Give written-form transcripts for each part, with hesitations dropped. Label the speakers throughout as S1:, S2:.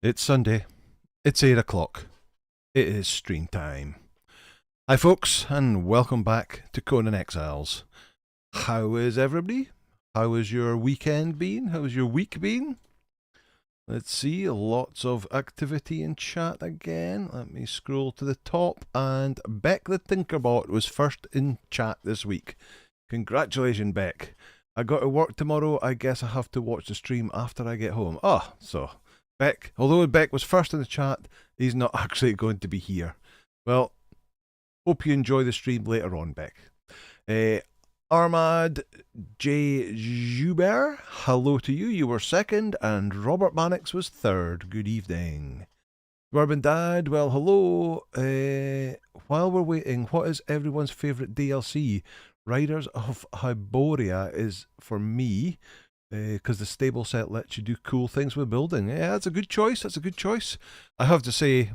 S1: It's Sunday. It's 8 o'clock. It is stream time. Hi, folks, and welcome back to Conan Exiles. How is everybody? How has your weekend been? How's your week been? Let's see, lots of activity in chat again. Let me scroll to the top, and Beck the Tinkerbot was first in chat this week. Congratulations, Beck. I got to work tomorrow. I guess I have to watch the stream after I get home. So Beck, although Beck was first in the chat, he's not actually going to be here. Well, hope you enjoy the stream later on, Beck. Armad J. Joubert, hello to you. You were second, and Robert Mannix was third. Good evening. Suburban Dad, well, hello. While we're waiting, what is everyone's favourite DLC? Riders of Hyboria is for me, because the stable set lets you do cool things with building. Yeah, that's a good choice. That's a good choice. I have to say,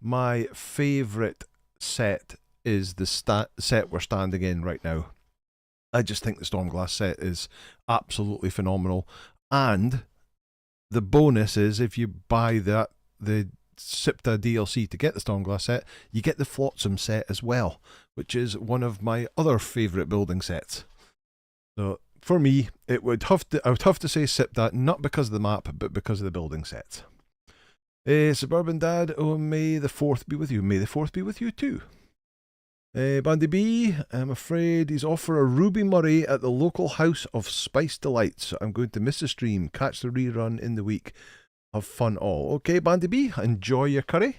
S1: my favourite set is the set we're standing in right now. I just think the Stormglass set is absolutely phenomenal. And the bonus is if you buy the Sipta DLC to get the Stormglass set, you get the Flotsam set as well, which is one of my other favourite building sets. So for me, I would have to say Sipta, not because of the map, but because of the building sets. Suburban Dad, oh, may the 4th be with you. May the 4th be with you too. Bandy B, I'm afraid he's off for a Ruby Murray at the local House of Spice Delights. So I'm going to miss the stream, catch the rerun in the week. Have fun all. Okay, Bandy B, enjoy your curry.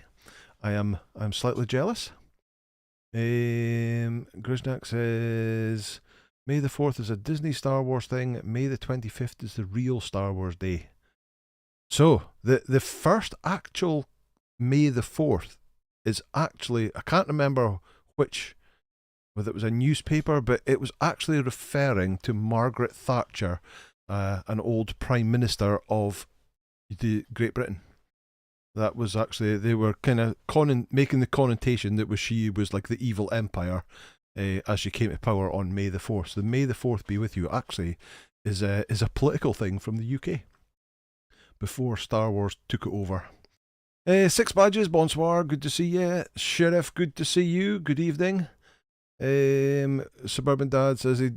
S1: I'm slightly jealous. Grishnak says, May the 4th is a Disney Star Wars thing. May the 25th is the real Star Wars day. So, the first actual May the 4th is actually, I can't remember whether it was a newspaper, but it was actually referring to Margaret Thatcher, an old Prime Minister of Great Britain. That was actually, they were kind of making the connotation that she was like the evil empire as she came to power on May the 4th. So the May the 4th be with you actually is a political thing from the UK before Star Wars took it over. 6 badges, bonsoir, good to see you. Sheriff, good to see you, good evening. Suburban Dad says he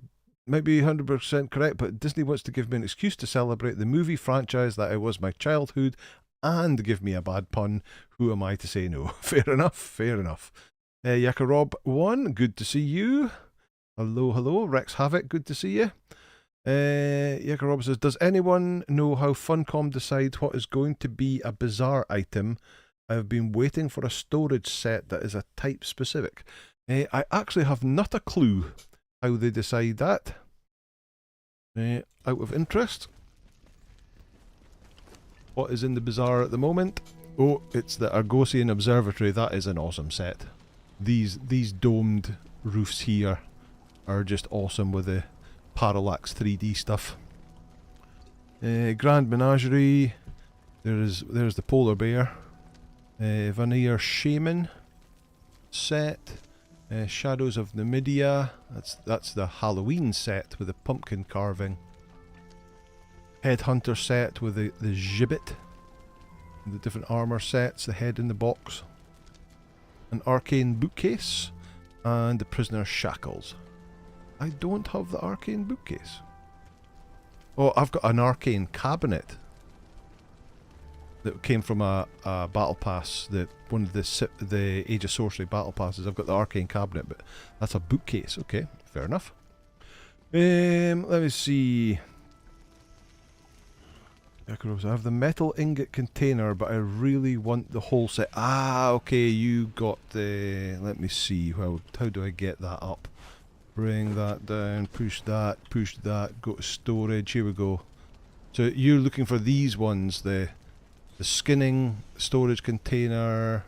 S1: might be 100% correct, but Disney wants to give me an excuse to celebrate the movie franchise that I was my childhood and give me a bad pun. Who am I to say no? Fair enough, fair enough. Yakarob 1, good to see you. Hello, hello. Rex Havoc, good to see you. Yakarob says, does anyone know how Funcom decides what is going to be a bizarre item? I've been waiting for a storage set that is a type specific. I actually have not a clue how they decide that. Out of interest. What is in the bazaar at the moment? Oh, it's the Argosian Observatory. That is an awesome set. These domed roofs here are just awesome with the Parallax 3D stuff. Grand Menagerie. There's the polar bear. Vanir Shaman set. Shadows of Numidia. That's the Halloween set with the pumpkin carving. Headhunter set with the gibbet. The different armor sets. The head in the box. An arcane bookcase. And the prisoner's shackles. I don't have the arcane bookcase. Oh, I've got an arcane cabinet that came from a battle pass, one of the Age of Sorcery battle passes. I've got the arcane cabinet, but that's a bookcase. Okay, fair enough. Let me see. I have the metal ingot container, but I really want the whole set. Ah, okay, you got the. Let me see. How do I get that up? Bring that down, push that, go to storage, here we go. So you're looking for these ones, the skinning storage container,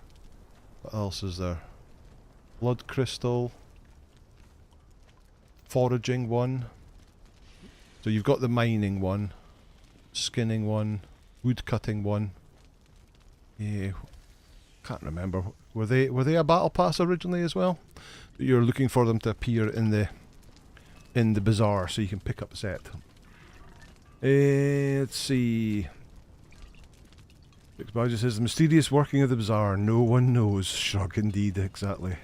S1: what else is there? Blood crystal, foraging one. So you've got the mining one, skinning one, wood cutting one. Yeah, can't remember. Were they a battle pass originally as well? But you're looking for them to appear in the bazaar so you can pick up the set. Let's see. Six Badger says, the mysterious working of the bazaar. No one knows. Shrug indeed, exactly.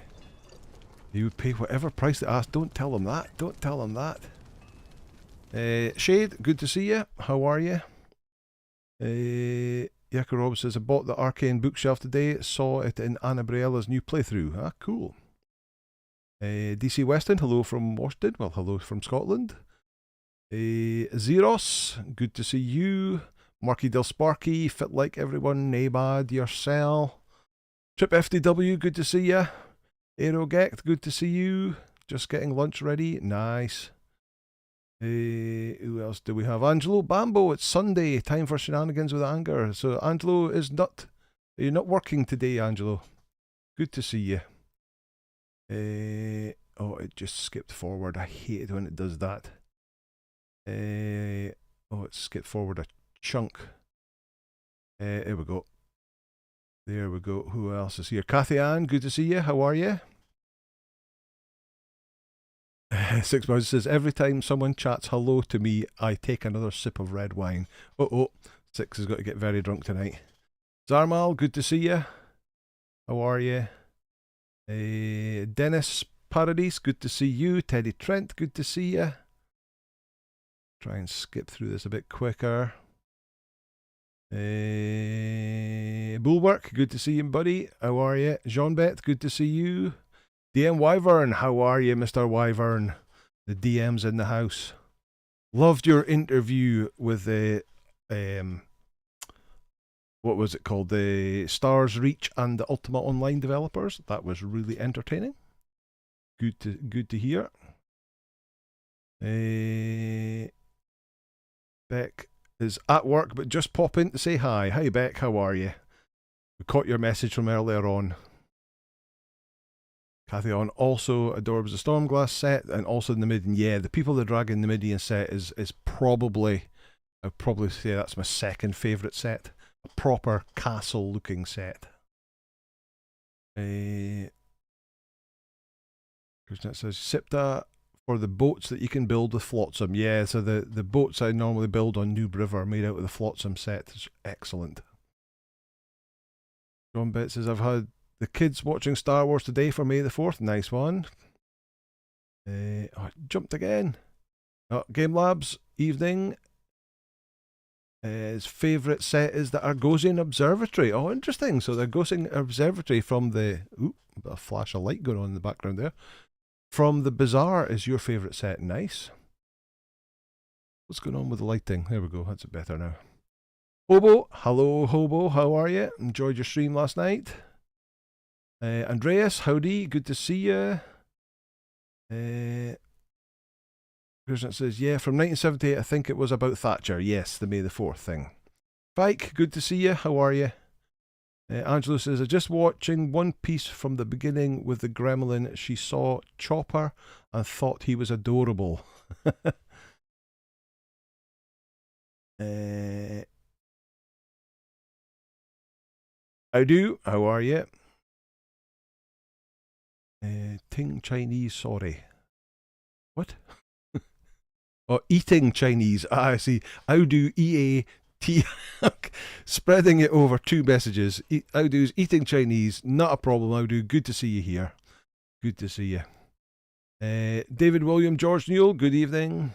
S1: You would pay whatever price they ask. Don't tell them that. Don't tell them that. Shade, good to see you. How are you? Yakorob says, I bought the Arcane bookshelf today. Saw it in Anna Briella's new playthrough. Ah, cool. DC Weston, hello from Washington. Well, hello from Scotland. Zeros, good to see you. Marky Del Sparky, fit like everyone. Nabad, yourself. Trip FDW, good to see you. Aerogect, good to see you. Just getting lunch ready. Nice. Who else do we have? Angelo Bambo, it's Sunday. Time for shenanigans with anger. So Angelo is not... You're not working today, Angelo. Good to see you. Oh, it just skipped forward. I hate it when it does that. Oh, it skipped forward a chunk. Here we go. There we go. Who else is here? Kathy Ann, good to see you. How are you? Six Mouse says, every time someone chats hello to me, I take another sip of red wine. Oh, Six has got to get very drunk tonight. Zarmal, good to see you. How are you? Dennis Paradise, good to see you. Teddy Trent, good to see you. Try and skip through this a bit quicker. Bulwark, good to see you, buddy. How are you? Jean Bet, good to see you. DM Wyvern, how are you, Mr. Wyvern? The DM's in the house. Loved your interview with the what was it called? The Stars Reach and the Ultima Online developers. That was really entertaining. Good to hear. Beck is at work, but just pop in to say hi. Hi Beck, how are you? We caught your message from earlier on. Cathy on also adores the Stormglass set and also the Numidian. Yeah, the People of the Dragon Numidian set is probably, I'd probably say that's my second favourite set. A proper castle looking set. Krishna says Sipta for the boats that you can build with Flotsam. Yeah, so the boats I normally build on Noob River made out of the Flotsam set is excellent. John Bet says I've had the kids watching Star Wars today for May the 4th. Nice one. Oh, I jumped again. Oh, Game Labs, evening. His favourite set is the Argosian Observatory. Oh, interesting. So the Argosian Observatory from the... Ooh, a flash of light going on in the background there. From the Bazaar is your favourite set. Nice. What's going on with the lighting? There we go. That's it better now. Hobo. Hello, Hobo. How are you? Enjoyed your stream last night. Andreas, howdy. Good to see you. Krishna says, yeah, from 1978, I think it was about Thatcher. Yes, the May the 4th thing. Fike, good to see you. How are you? Angelo says, I'm just watching One Piece from the beginning with the gremlin. She saw Chopper and thought he was adorable. I do. How are you? Ting Chinese, sorry. What? Oh, eating Chinese. Ah, I see. How do EAT? Spreading it over two messages. How do is eating Chinese. Not a problem. How do. Good to see you here. Good to see you. David William George Newell. Good evening.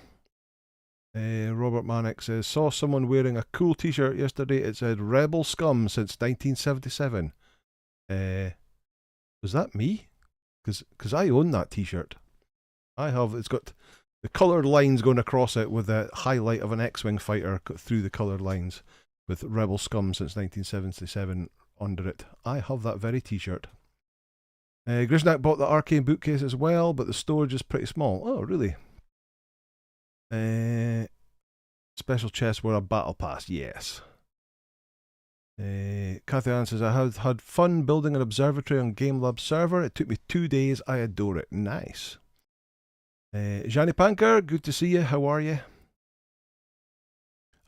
S1: Robert Manick says, saw someone wearing a cool t-shirt yesterday. It said Rebel Scum since 1977. Was that me? Because I own that t-shirt. I have. It's got the coloured lines going across it with a highlight of an X-Wing fighter through the coloured lines with Rebel Scum since 1977 under it. I have that very t-shirt. Grisnak bought the Arcane bookcase as well, but the storage is pretty small. Oh, really? Special chests were a battle pass. Yes. Cathy Ann says, I have had fun building an observatory on Game Lab server. It took me 2 days. I adore it. Nice. Johnny Panker, good to see you. How are you?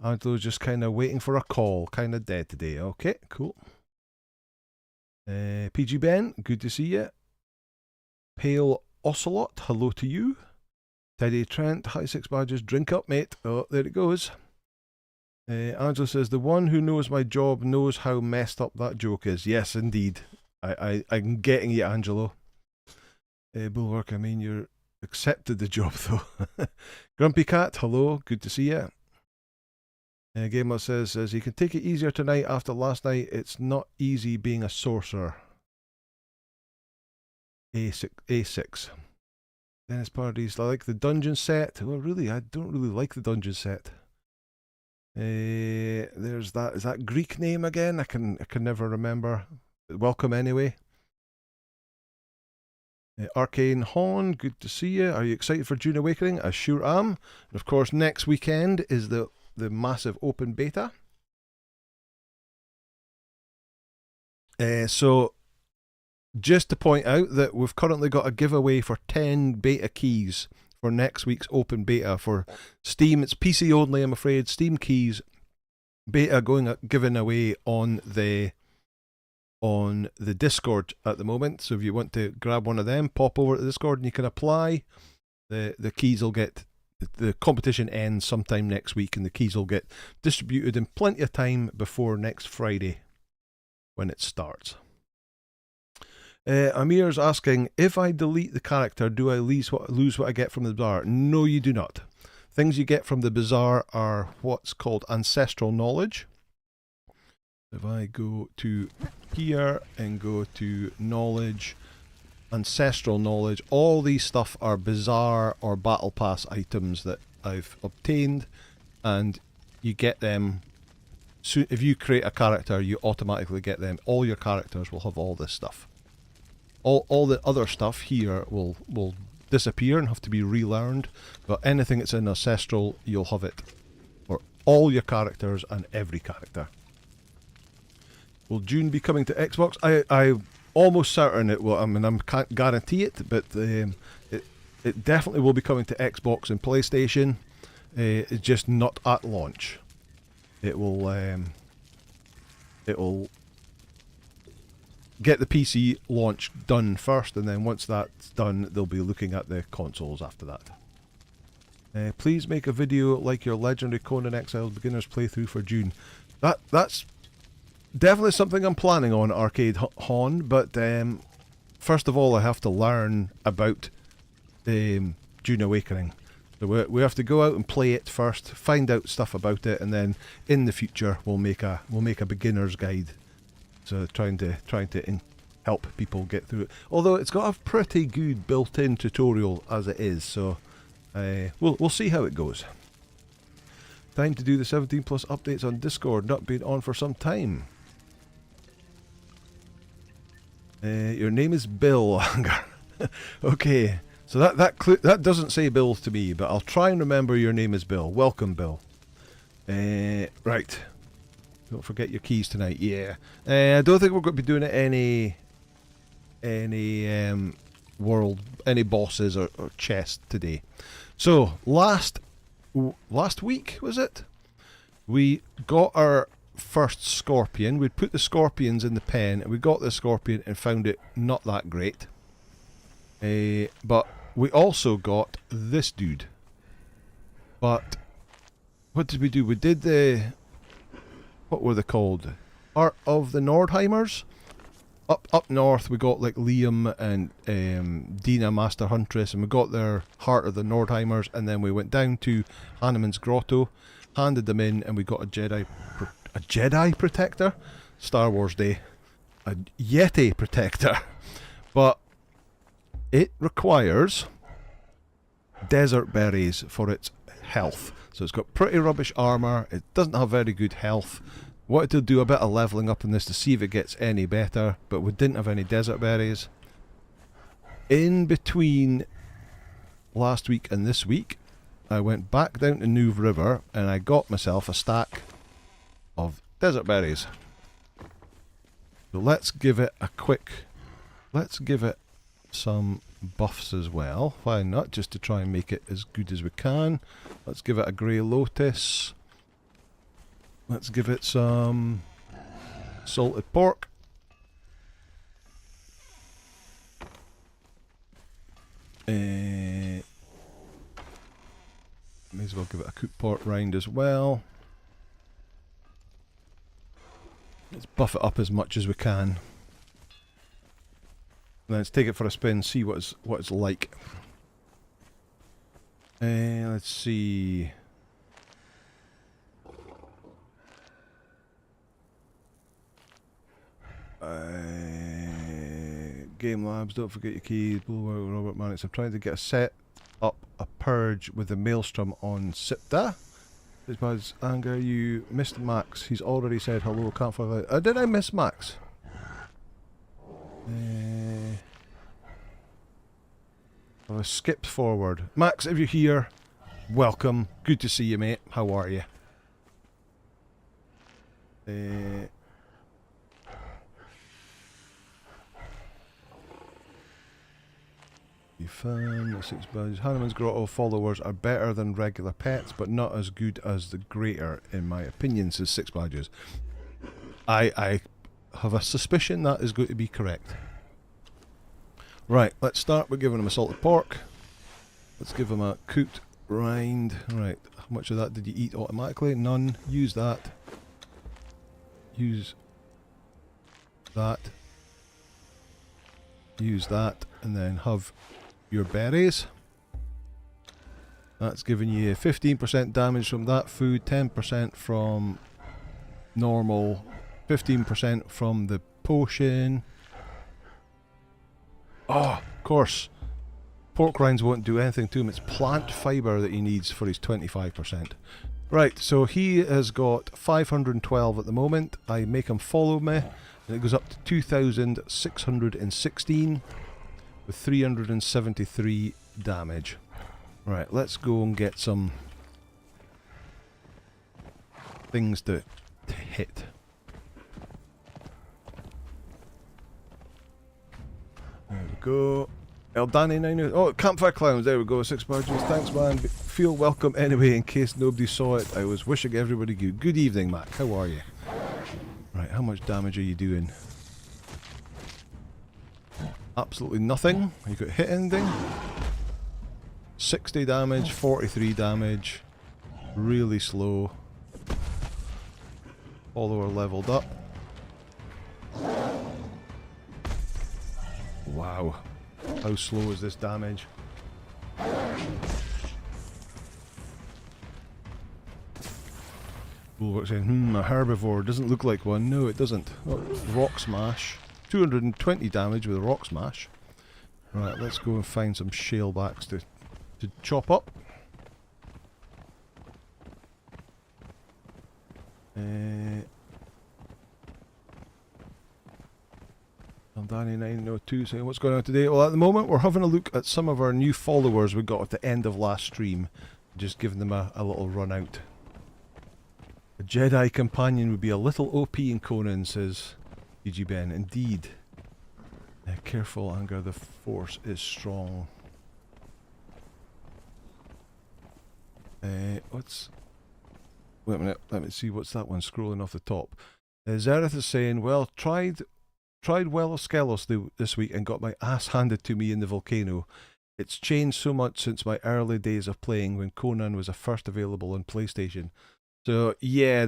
S1: Angelo's just kind of waiting for a call. Kind of dead today. Okay, cool. PG Ben, good to see you. Pale Ocelot, hello to you. Teddy Trent, hi Six Badges, drink up mate. Oh, there it goes. Angela says, the one who knows my job knows how messed up that joke is. Yes, indeed. I'm getting you, Angelo. Bulwark, I mean, you're accepted the job, though. Grumpy Cat, hello. Good to see you. Gamer says, you can take it easier tonight after last night. It's not easy being a sorcerer. A6. Dennis Parodies, I like the dungeon set. Well, really, I don't really like the dungeon set. There's that. Is that Greek name again? I can never remember. Welcome anyway. Arcane Horn, good to see you. Are you excited for Dune Awakening? I sure am. And of course, next weekend is the massive open beta. So, just to point out that we've currently got a giveaway for 10 beta keys for next week's open beta for Steam. It's PC only, I'm afraid. Steam keys beta given away on the Discord at the moment. So if you want to grab one of them, pop over to the Discord and you can apply. The keys will get, the competition ends sometime next week and the keys will get distributed in plenty of time before next Friday when it starts. Amir's asking, if I delete the character, do I lose what I get from the bazaar? No, you do not. Things you get from the bazaar are what's called ancestral knowledge. If I go to here and go to knowledge, ancestral knowledge, all these stuff are bazaar or battle pass items that I've obtained, and you get them. So if you create a character, you automatically get them. All your characters will have all this stuff. All the other stuff here will disappear and have to be relearned, but anything that's in ancestral, you'll have it for all your characters and every character. Will Dune be coming to Xbox? I'm almost certain it will. I mean, I can't guarantee it, but it definitely will be coming to Xbox and PlayStation. It's just not at launch. It will get the PC launch done first, and then once that's done, they'll be looking at the consoles after that. Please make a video like your legendary Conan Exiles beginner's playthrough for Dune. That's definitely something I'm planning on, Arcade Hon, but first of all I have to learn about Dune Awakening. So we have to go out and play it first, find out stuff about it, and then in the future we'll make a beginner's guide. So trying to help people get through it. Although it's got a pretty good built-in tutorial as it is, so we'll see how it goes. Time to do the 17 plus updates on Discord. Not been on for some time. Your name is Bill. Okay, so that doesn't say Bill to me, but I'll try and remember your name is Bill. Welcome, Bill. Right. Don't forget your keys tonight. Yeah. I don't think we're going to be doing it any bosses or chests today. So last week, was it? We got our first scorpion. We'd put the scorpions in the pen, and we got the scorpion and found it not that great. But we also got this dude. But what did we do? We did the... What were they called? Art of the Nordheimers? Up north we got like Liam and Dina Master Huntress, and we got their Heart of the Nordheimers, and then we went down to Hanneman's Grotto, handed them in, and we got a Jedi Protector? Star Wars Day. A Yeti Protector. But it requires desert berries for its health. So it's got pretty rubbish armour, it doesn't have very good health. Wanted to do a bit of levelling up in this to see if it gets any better, but we didn't have any desert berries. In between last week and this week, I went back down to Nuve River and I got myself a stack of desert berries. So let's give it some buffs as well. Why not? Just to try and make it as good as we can. Let's give it a grey lotus. Let's give it some salted pork. May as well give it a cooked pork rind as well. Let's buff it up as much as we can. Let's take it for a spin, see what it's like. Let's see. Game Labs, don't forget your keys. Robert Mannix. I'm trying to get set up a purge with the Maelstrom on Sipta. It's because Anger, you missed Max. He's already said hello. Can't find out. Did I miss Max? I've skipped forward. Max, if you're here, welcome. Good to see you, mate. How are you? Fun, 6 badges. Hanneman's Grotto followers are better than regular pets, but not as good as the greater, in my opinion, says 6 badges. I have a suspicion that is going to be correct. Right, let's start by giving him a salted pork. Let's give him a cooked rind. Right, how much of that did you eat automatically? None. Use that. Use that. Use that, and then have your berries. That's giving you 15% damage from that food, 10% from normal, 15% from the potion. Oh, of course. Pork rinds won't do anything to him. It's plant fibre that he needs for his 25%. Right, so he has got 512 at the moment. I make him follow me, and it goes up to 2,616 with 373 damage. Right, let's go and get some things to hit. There we go. Eldani 9. Oh, Campfire Clowns. There we go. 6 badges. Thanks, man. Feel welcome anyway. In case nobody saw it, I was wishing everybody good. Good evening, Mac. How are you? Right, how much damage are you doing? Absolutely nothing. You got hit anything? 60 damage, 43 damage. Really slow. Follower leveled up. Wow. How slow is this damage? Bulwark saying, a herbivore. Doesn't look like one. No, it doesn't. Oh, rock smash. 220 damage with a rock smash. Right, let's go and find some shale backs to chop up. Danny 902 saying, what's going on today? Well, at the moment, we're having a look at some of our new followers we got at the end of last stream. Just giving them a little run out. A Jedi companion would be a little OP in Conan, says PG Ben. Indeed. Careful, Anger, the force is strong. What's... Wait a minute, let me see what's that one scrolling off the top. Zareth is saying, well, tried well of Skelos this week and got my ass handed to me in the volcano. It's changed so much since my early days of playing when Conan was first available on PlayStation. So, yeah,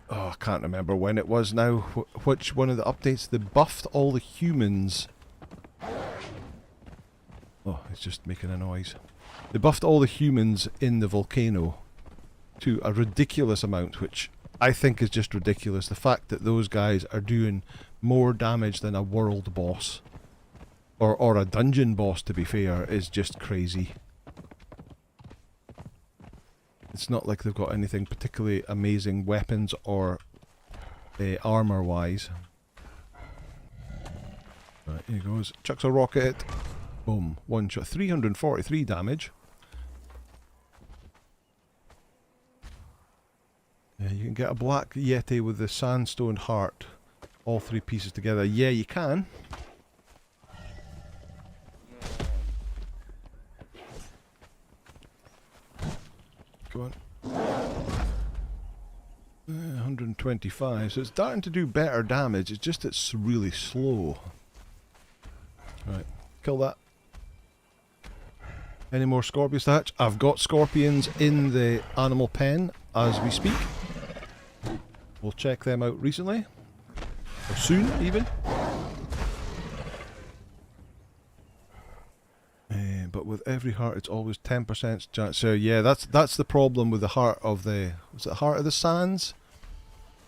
S1: oh, I can't remember when it was now. Which one of the updates? They buffed all the humans. Oh, it's just making a noise. They buffed all the humans in the volcano to a ridiculous amount, which I think is just ridiculous. The fact that those guys are doing more damage than a world boss, or a dungeon boss, to be fair, is just crazy. It's not like they've got anything particularly amazing weapons or armor wise. Right, here he goes. Chucks a rocket. Boom. One shot. 343 damage. You can get a black Yeti with the sandstone heart. All 3 pieces together. Yeah, you can. Go on. 125. So it's starting to do better damage. It's just it's really slow. Right. Kill that. Any more scorpions to hatch? I've got scorpions in the animal pen as we speak. We'll check them out recently. Or soon, even. But with every heart, it's always 10% chance. So yeah, that's the problem with the heart of the... Was it Heart of the Sands?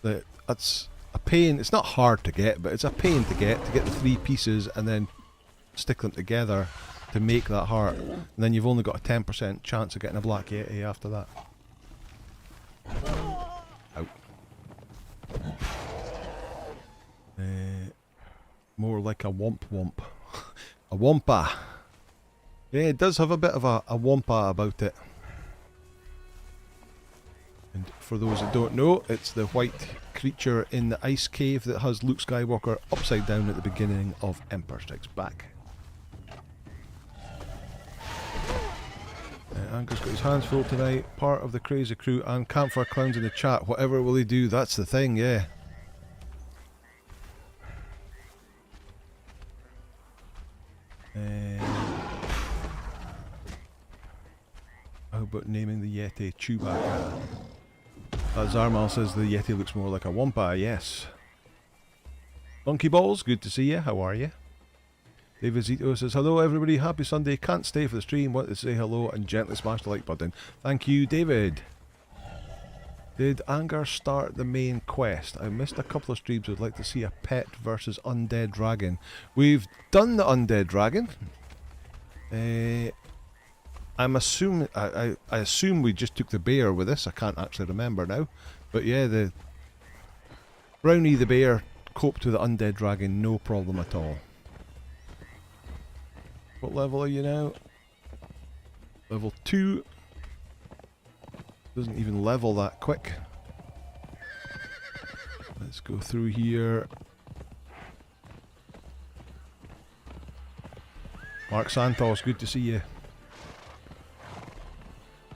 S1: That's a pain. It's not hard to get, but it's a pain to get the 3 pieces and then stick them together to make that heart. And then you've only got a 10% chance of getting a Black Yeti after that. Out. More like a womp womp. A wompa. Yeah, it does have a bit of a wompa about it. And for those that don't know, it's the white creature in the ice cave that has Luke Skywalker upside down at the beginning of Empire Strikes Back. Angus got his hands full tonight. Part of the crazy crew and campfire clowns in the chat. Whatever will he do? That's the thing, yeah. How about naming the Yeti Chewbacca? Zarmal says the Yeti looks more like a Wampa, yes. Monkey Balls, good to see you. How are you? David Zito says, hello everybody, happy Sunday. Can't stay for the stream, want to say hello and gently smash the like button. Thank you, David. Did Anger start the main quest? I missed a couple of streams. Would like to see a pet versus undead dragon. We've done the undead dragon. I'm assuming I assume we just took the bear with us. I can't actually remember now, but yeah, the Brownie the bear coped with the undead dragon, no problem at all. What level are you now? Level 2. Doesn't even level that quick. Let's go through here. Mark Santos, good to see you.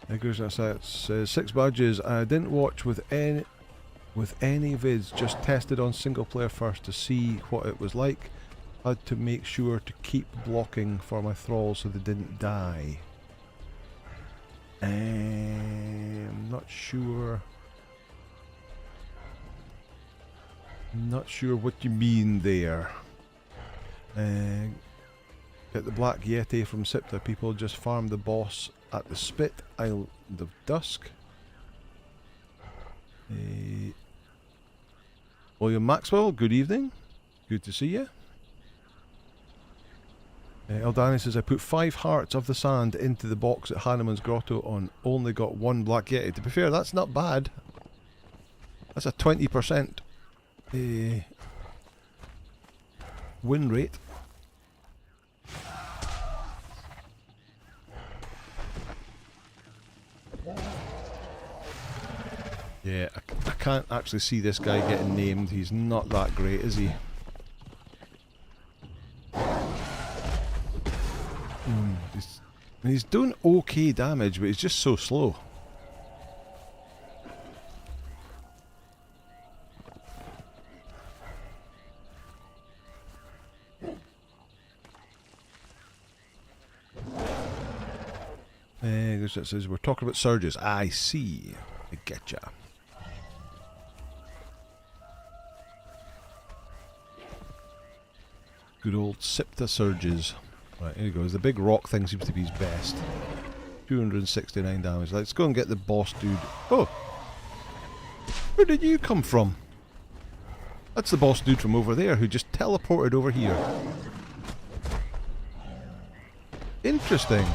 S1: Eggers says 6 badges. I didn't watch with any vids, just tested on single player first to see what it was like. Had to make sure to keep blocking for my thralls so they didn't die. I'm not sure. Not sure what you mean there. Get the Black Yeti from Sipta. People just farm the boss at the Spit Island of Dusk. William Maxwell, good evening. Good to see you. Eldani says, I put 5 hearts of the sand into the box at Hanuman's Grotto on only got 1 Black Yeti. To be fair, that's not bad. That's a 20% win rate. Yeah, I can't actually see this guy getting named. He's not that great, is he? He's doing okay damage, but he's just so slow. It says we're talking about surges. I see. I getcha. Good old Sipta surges. Right, here he goes. The big rock thing seems to be his best. 269 damage. Let's go and get the boss dude. Oh! Where did you come from? That's the boss dude from over there who just teleported over here. Interesting.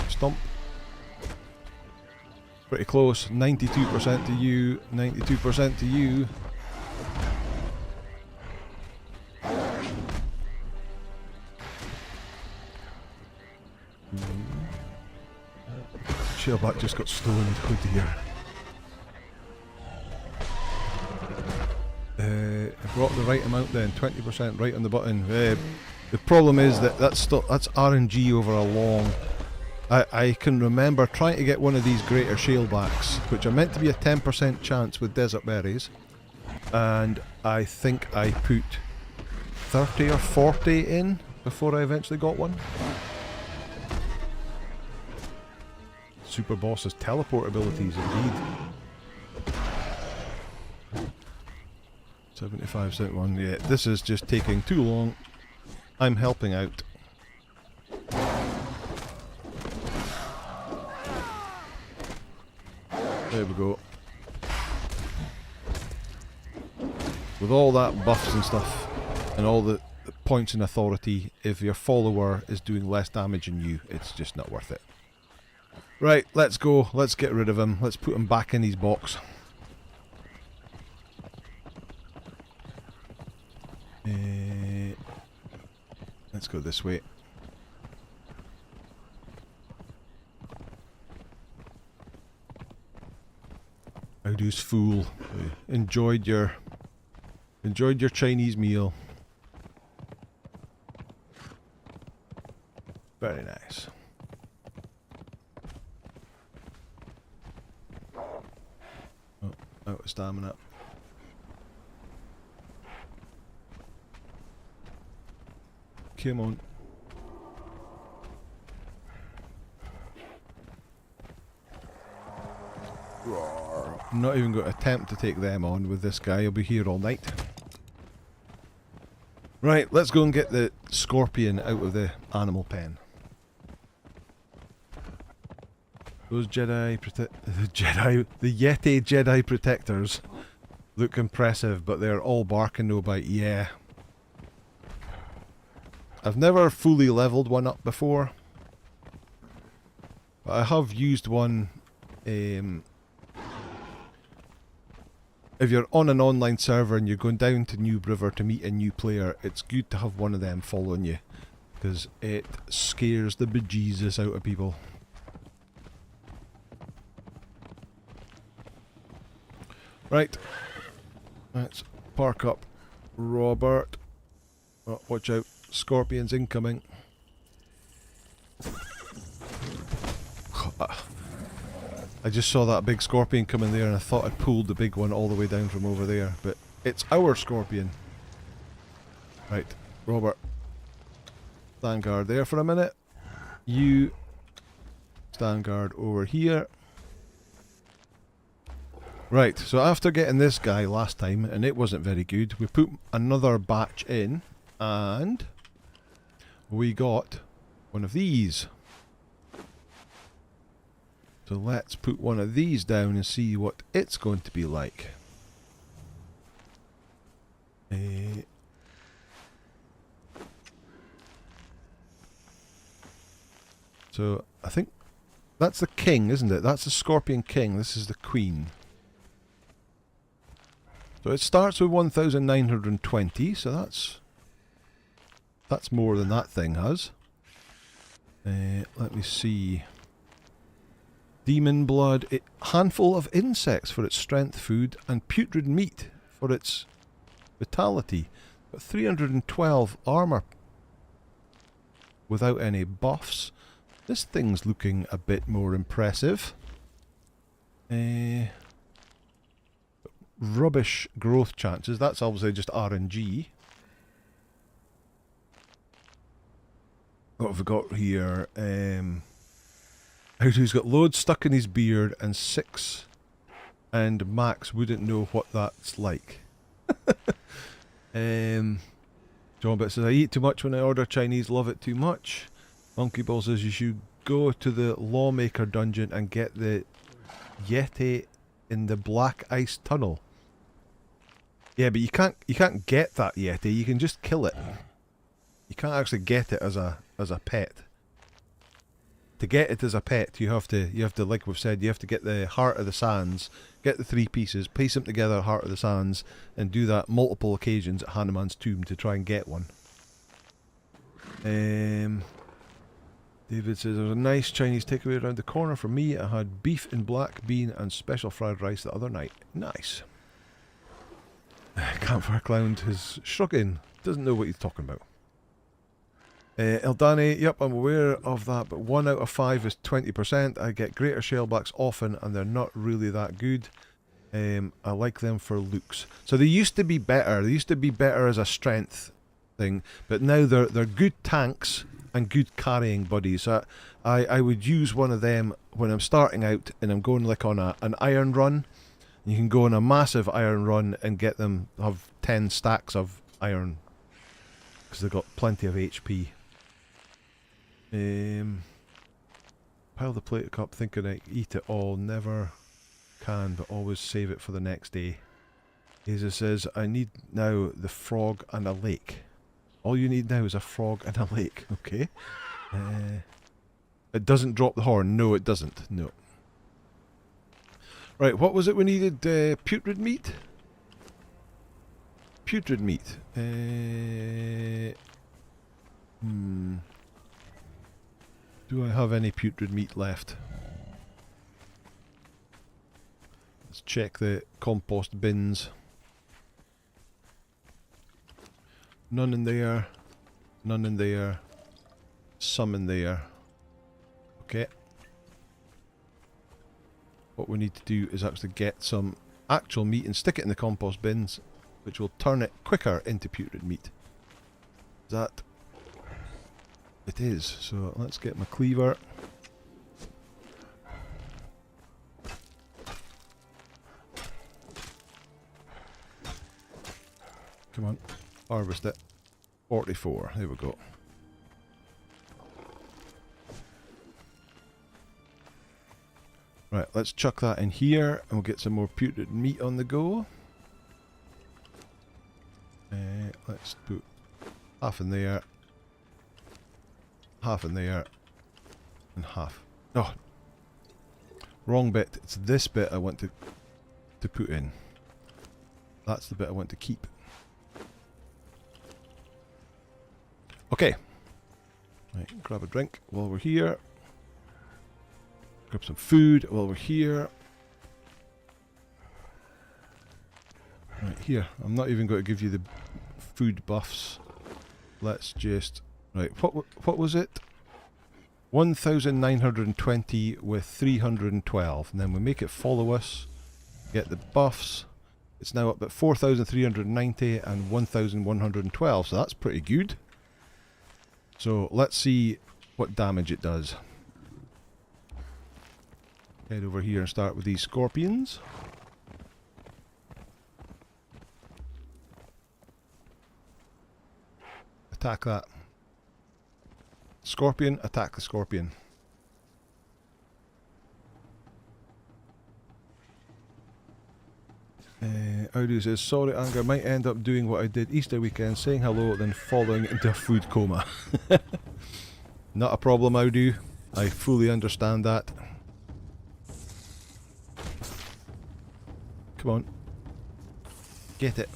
S1: Stomp. Pretty close. 92% to you. 92% to you. Shellback just got stoned. Oh dear. I brought the right amount then. 20% right on the button. The problem is that that's RNG over a long... I can remember trying to get one of these greater shellbacks, which are meant to be a 10% chance with desert berries, and I think I put 30 or 40 in before I eventually got one. super boss's teleport abilities, indeed. 75, 71, yeah, this is just taking too long. I'm helping out. There we go. With all that buffs and stuff, and all the points in authority, if your follower is doing less damage than you, it's just not worth it. Right, let's go. Let's get rid of him. Let's put him back in his box. Let's go this way. How do's fool? Enjoyed your Chinese meal. Very nice. Oh, out of stamina. Come on. I'm not even going to attempt to take them on with this guy. He'll be here all night. Right, let's go and get the scorpion out of the animal pen. Those the Yeti Jedi protectors look impressive, but they're all barking no bite. Yeah. I've never fully leveled one up before, but I have used one. If you're on an online server and you're going down to New River to meet a new player, it's good to have one of them following you, because it scares the bejesus out of people. Right, let's park up Robert. Oh, watch out, scorpions incoming. I just saw that big scorpion coming there and I thought I'd pulled the big one all the way down from over there, but it's our scorpion. Right, Robert, stand guard there for a minute. You stand guard over here. Right, so after getting this guy last time, and it wasn't very good, we put another batch in, and we got one of these. So let's put one of these down and see what it's going to be like. So I think that's the king, isn't it? That's the scorpion king. This is the queen. So it starts with 1,920, so that's more than that thing has. Let me see. Demon blood, handful of insects for its strength food, and putrid meat for its vitality. But 312 armor without any buffs. This thing's looking a bit more impressive. Rubbish growth chances, that's obviously just RNG. What have we got here? Who's got loads stuck in his beard and 6, and Max wouldn't know what that's like. John Bit says, I eat too much when I order Chinese, love it too much. Monkey Ball says you should go to the Lawmaker dungeon and get the Yeti in the Black Ice Tunnel. Yeah, but you can't get that Yeti, you can just kill it. You can't actually get it as a pet. To get it as a pet, you have to, like we've said, you have to get the Heart of the Sands, get the 3 pieces, piece them together, Heart of the Sands, and do that multiple occasions at Hanuman's tomb to try and get one. David says, there's a nice Chinese takeaway around the corner for me. I had beef and black bean and special fried rice the other night. Nice. Campfire Clown is shrugging, doesn't know what he's talking about. Eldani, yep, I'm aware of that, but 1 out of 5 is 20%. I get greater shellbacks often, and they're not really that good. I like them for looks. So they used to be better. They used to be better as a strength thing, but now they're good tanks, and good carrying buddies. I would use one of them when I'm starting out and I'm going like on an iron run. You can go on a massive iron run and get them, have 10 stacks of iron, because they've got plenty of HP. Pile the plate cup thinking I eat it all. Never can, but always save it for the next day. Asa says, I need now the frog and a lake. All you need now is a frog and a lake. Okay. It doesn't drop the horn. No, it doesn't. No. Right, what was it we needed? Putrid meat? Putrid meat. Do I have any putrid meat left? Let's check the compost bins. None in there. None in there. Some in there. Okay. What we need to do is actually get some actual meat and stick it in the compost bins, which will turn it quicker into putrid meat. Is that... It is. So let's get my cleaver. Come on. Harvest it. 44. There we go. Right, let's chuck that in here and we'll get some more putrid meat on the go. Let's put half in there. Half in there. And half. Oh! Wrong bit. It's this bit I want to put in. That's the bit I want to keep. Okay. Right, grab a drink while we're here. Grab some food while we're here. Right, here. I'm not even going to give you the food buffs. Let's just... Right, what was it? 1,920 with 312. And then we make it follow us. Get the buffs. It's now up at 4,390 and 1,112. So that's pretty good. So let's see what damage it does. Head over here and start with these scorpions. Attack that. Scorpion, attack the scorpion. Audi says, sorry Anger, might end up doing what I did Easter weekend, saying hello, then falling into a food coma. Not a problem, Audi. I fully understand that. Come on. Get it.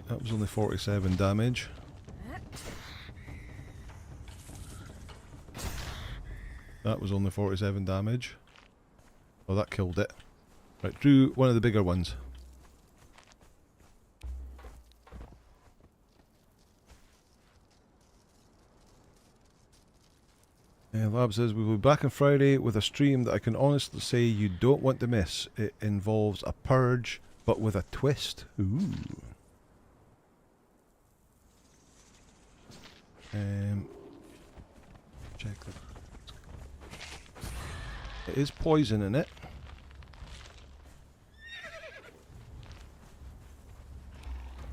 S1: That was only 47 damage. That was only 47 damage. Oh, that killed it. Right, drew one of the bigger ones. Lab says, we'll be back on Friday with a stream that I can honestly say you don't want to miss. It involves a purge, but with a twist. Ooh. Check that. It is poison in it.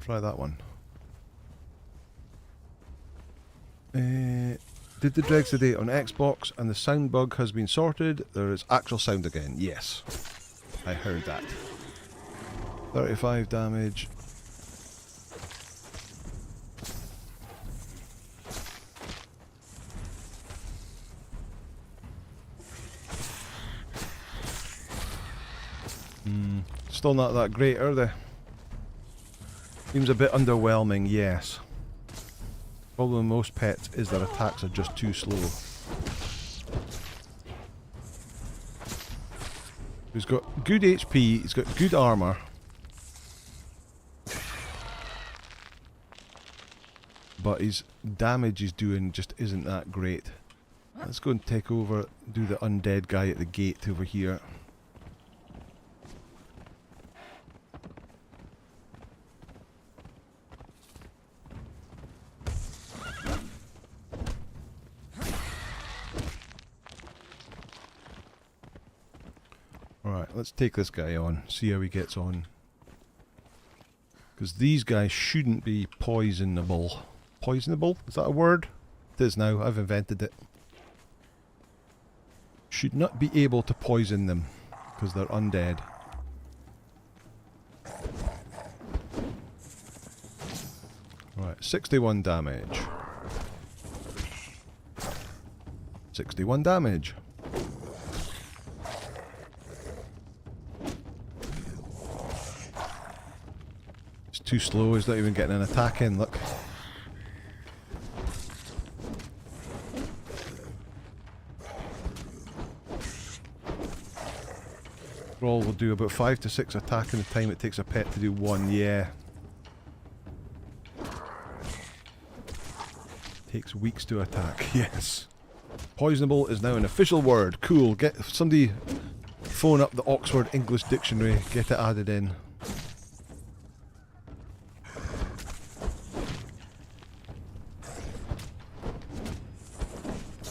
S1: Try that one. Did the dregs today on Xbox and the sound bug has been sorted. There is actual sound again. Yes. I heard that. 35 damage. Still not that great, are they? Seems a bit underwhelming, yes. Problem with most pets is their attacks are just too slow. He's got good HP, he's got good armour. But his damage he's doing just isn't that great. Let's go and take over, do the undead guy at the gate over here. let's take this guy on, see how he gets on. Because these guys shouldn't be poisonable. Poisonable? Is that a word? It is now, I've invented it. Should not be able to poison them, because they're undead. Right, 61 damage. 61 damage. It's too slow, he's not even getting an attack in, look. Roll will do about 5 to 6 attack in the time it takes a pet to do 1, yeah. Takes weeks to attack, yes. Poisonable is now an official word. Cool. Get somebody phone up the Oxford English Dictionary, get it added in.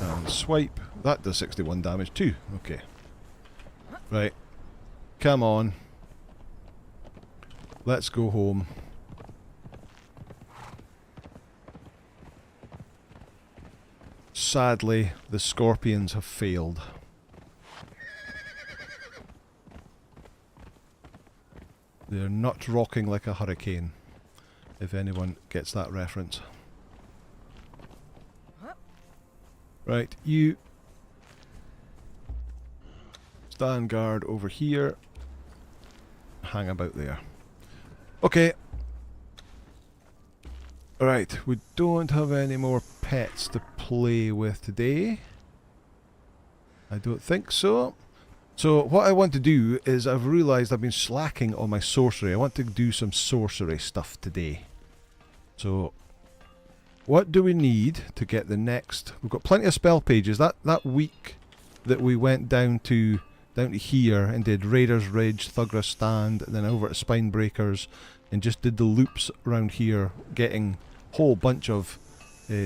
S1: And swipe. That does 61 damage too. Okay. Right. Come on. Let's go home. Sadly, the scorpions have failed. They're not rocking like a hurricane, if anyone gets that reference. Right, you stand guard over here. Hang about there. Okay. Right, we don't have any more pets to play with today. I don't think so. So what I want to do is, I've realised I've been slacking on my sorcery. I want to do some sorcery stuff today. So what do we need to get the next? We've got plenty of spell pages. That week that we went down to here and did Raiders Ridge, Thugra Stand, and then over at Spinebreakers, and just did the loops around here, getting a whole bunch of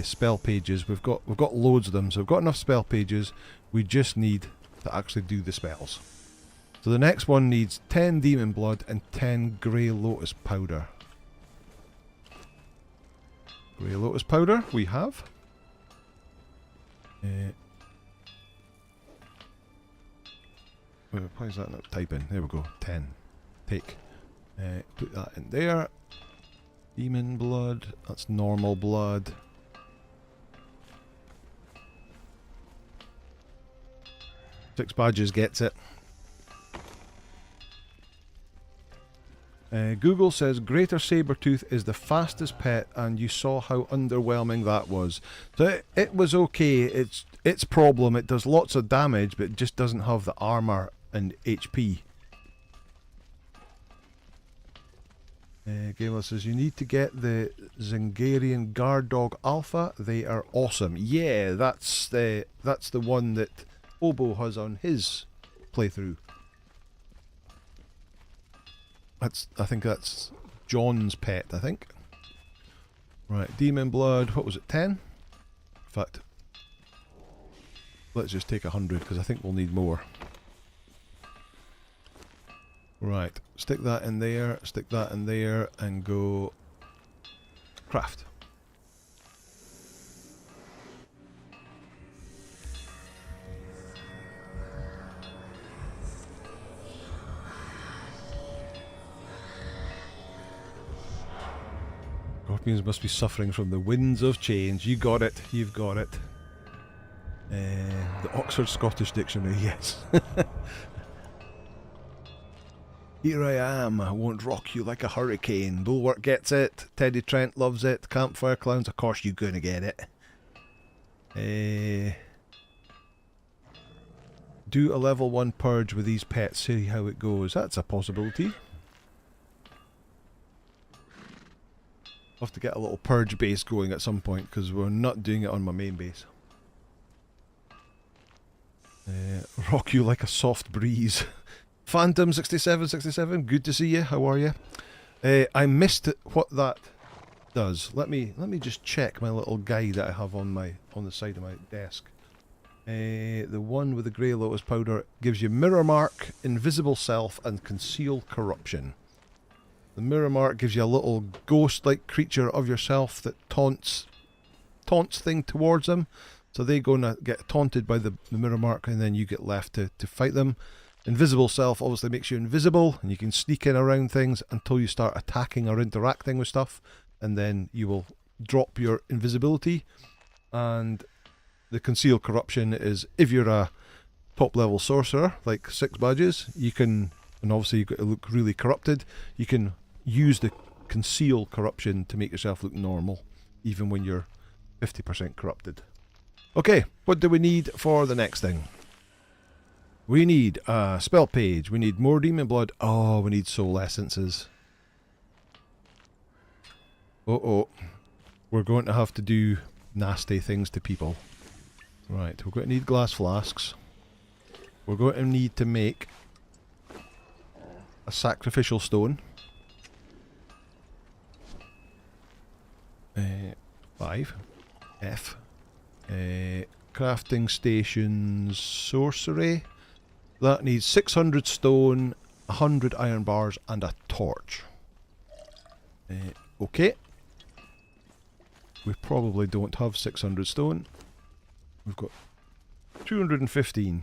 S1: spell pages. We've got loads of them, so we've got enough spell pages. We just need to actually do the spells. So the next one needs 10 Demon Blood and 10 Grey Lotus Powder. Grey Lotus Powder we have. Why is that not typing? There we go. 10. Take. Put that in there. Demon blood. That's normal blood. Six Badges gets it. Google says Greater Sabertooth is the fastest pet, and you saw how underwhelming that was. So it was okay. Its problem, it does lots of damage, but it just doesn't have the armor and HP. Gayla says you need to get the Zingarian Guard Dog Alpha. They are awesome. Yeah, that's the one that Obo has on his playthrough. I think that's John's pet, I think. Right, Demon Blood, what was it, 10? In fact, let's just take 100 because I think we'll need more. Right, stick that in there, and go craft. Scorpions must be suffering from the winds of change. You got it, you've got it. The Oxford Scottish Dictionary, yes. Here I am, I won't rock you like a hurricane. Bulwark gets it, Teddy Trent loves it, Campfire Clowns, of course you're gonna get it. Do a level 1 purge with these pets, see how it goes. That's a possibility. I'll have to get a little purge base going at some point, because we're not doing it on my main base. Rock you like a soft breeze. Phantom 6767, good to see you. How are you? I missed what that does. Let me just check my little guide that I have on the side of my desk. The one with the grey lotus powder gives you Mirror Mark, Invisible Self, and Conceal Corruption. The Mirror Mark gives you a little ghost-like creature of yourself that taunts thing towards them. So they go and get taunted by the Mirror Mark, and then you get left to fight them. Invisible Self obviously makes you invisible, and you can sneak in around things until you start attacking or interacting with stuff, and then you will drop your invisibility. And the Conceal Corruption is if you're a top level sorcerer, like 6 badges, you can, and obviously you've got to look really corrupted, you can use the Conceal Corruption to make yourself look normal, even when you're 50% corrupted. Okay, what do we need for the next thing? We need a spell page, we need more demon blood, oh, we need soul essences. Uh-oh, we're going to have to do nasty things to people. Right, we're going to need glass flasks. We're going to need to make a sacrificial stone. 5. F. Crafting stations, sorcery. That needs 600 stone, 100 iron bars, and a torch. Okay. We probably don't have 600 stone. We've got 215.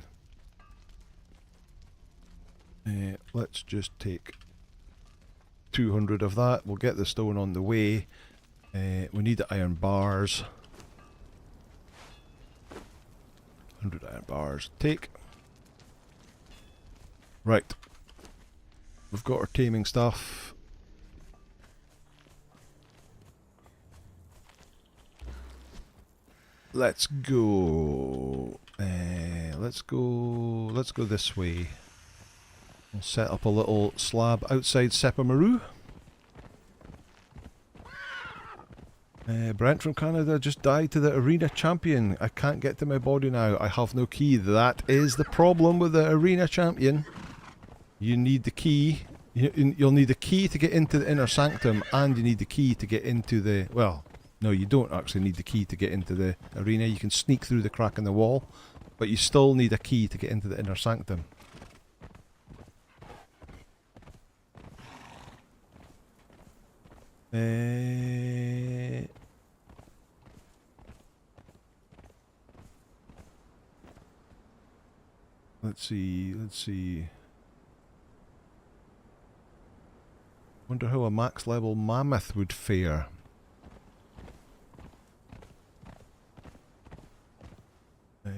S1: Let's just take 200 of that. We'll get the stone on the way. We need the iron bars. 100 iron bars. Take. Right. We've got our taming stuff. Let's go. Let's go this way. We'll set up a little slab outside Sepamaru. Brent from Canada just died to the arena champion. I can't get to my body now. I have no key. That is the problem with the arena champion. You need the key. You'll need the key to get into the inner sanctum, and you need the key to get into the... Well, no, you don't actually need the key to get into the arena. You can sneak through the crack in the wall, but you still need a key to get into the inner sanctum. Let's see. Wonder how a max level mammoth would fare. I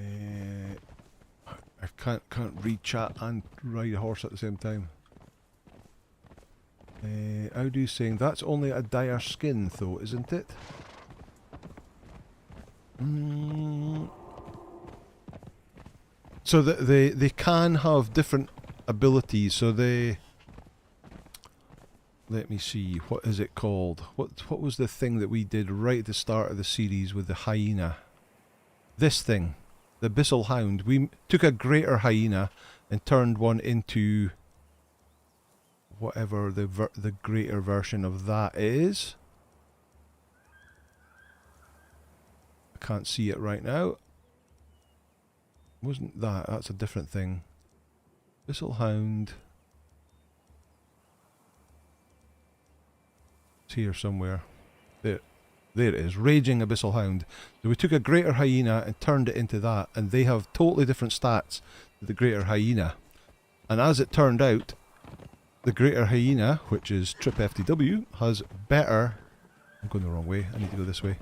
S1: can't read chat and ride a horse at the same time. How do you saying that's only a dire skin though, isn't it? So they can have different abilities. So they... Let me see, what is it called? What was the thing that we did right at the start of the series with the hyena? This thing, the Abyssal Hound. We took a greater hyena and turned one into whatever the greater version of that is. I can't see it right now. Wasn't that? That's a different thing. Abyssal Hound. It's here somewhere. There it is. Raging Abyssal Hound. So we took a greater hyena and turned it into that, and they have totally different stats to the greater hyena. And as it turned out, the greater hyena, which is Trip FTW, has better... I'm going the wrong way. I need to go this way.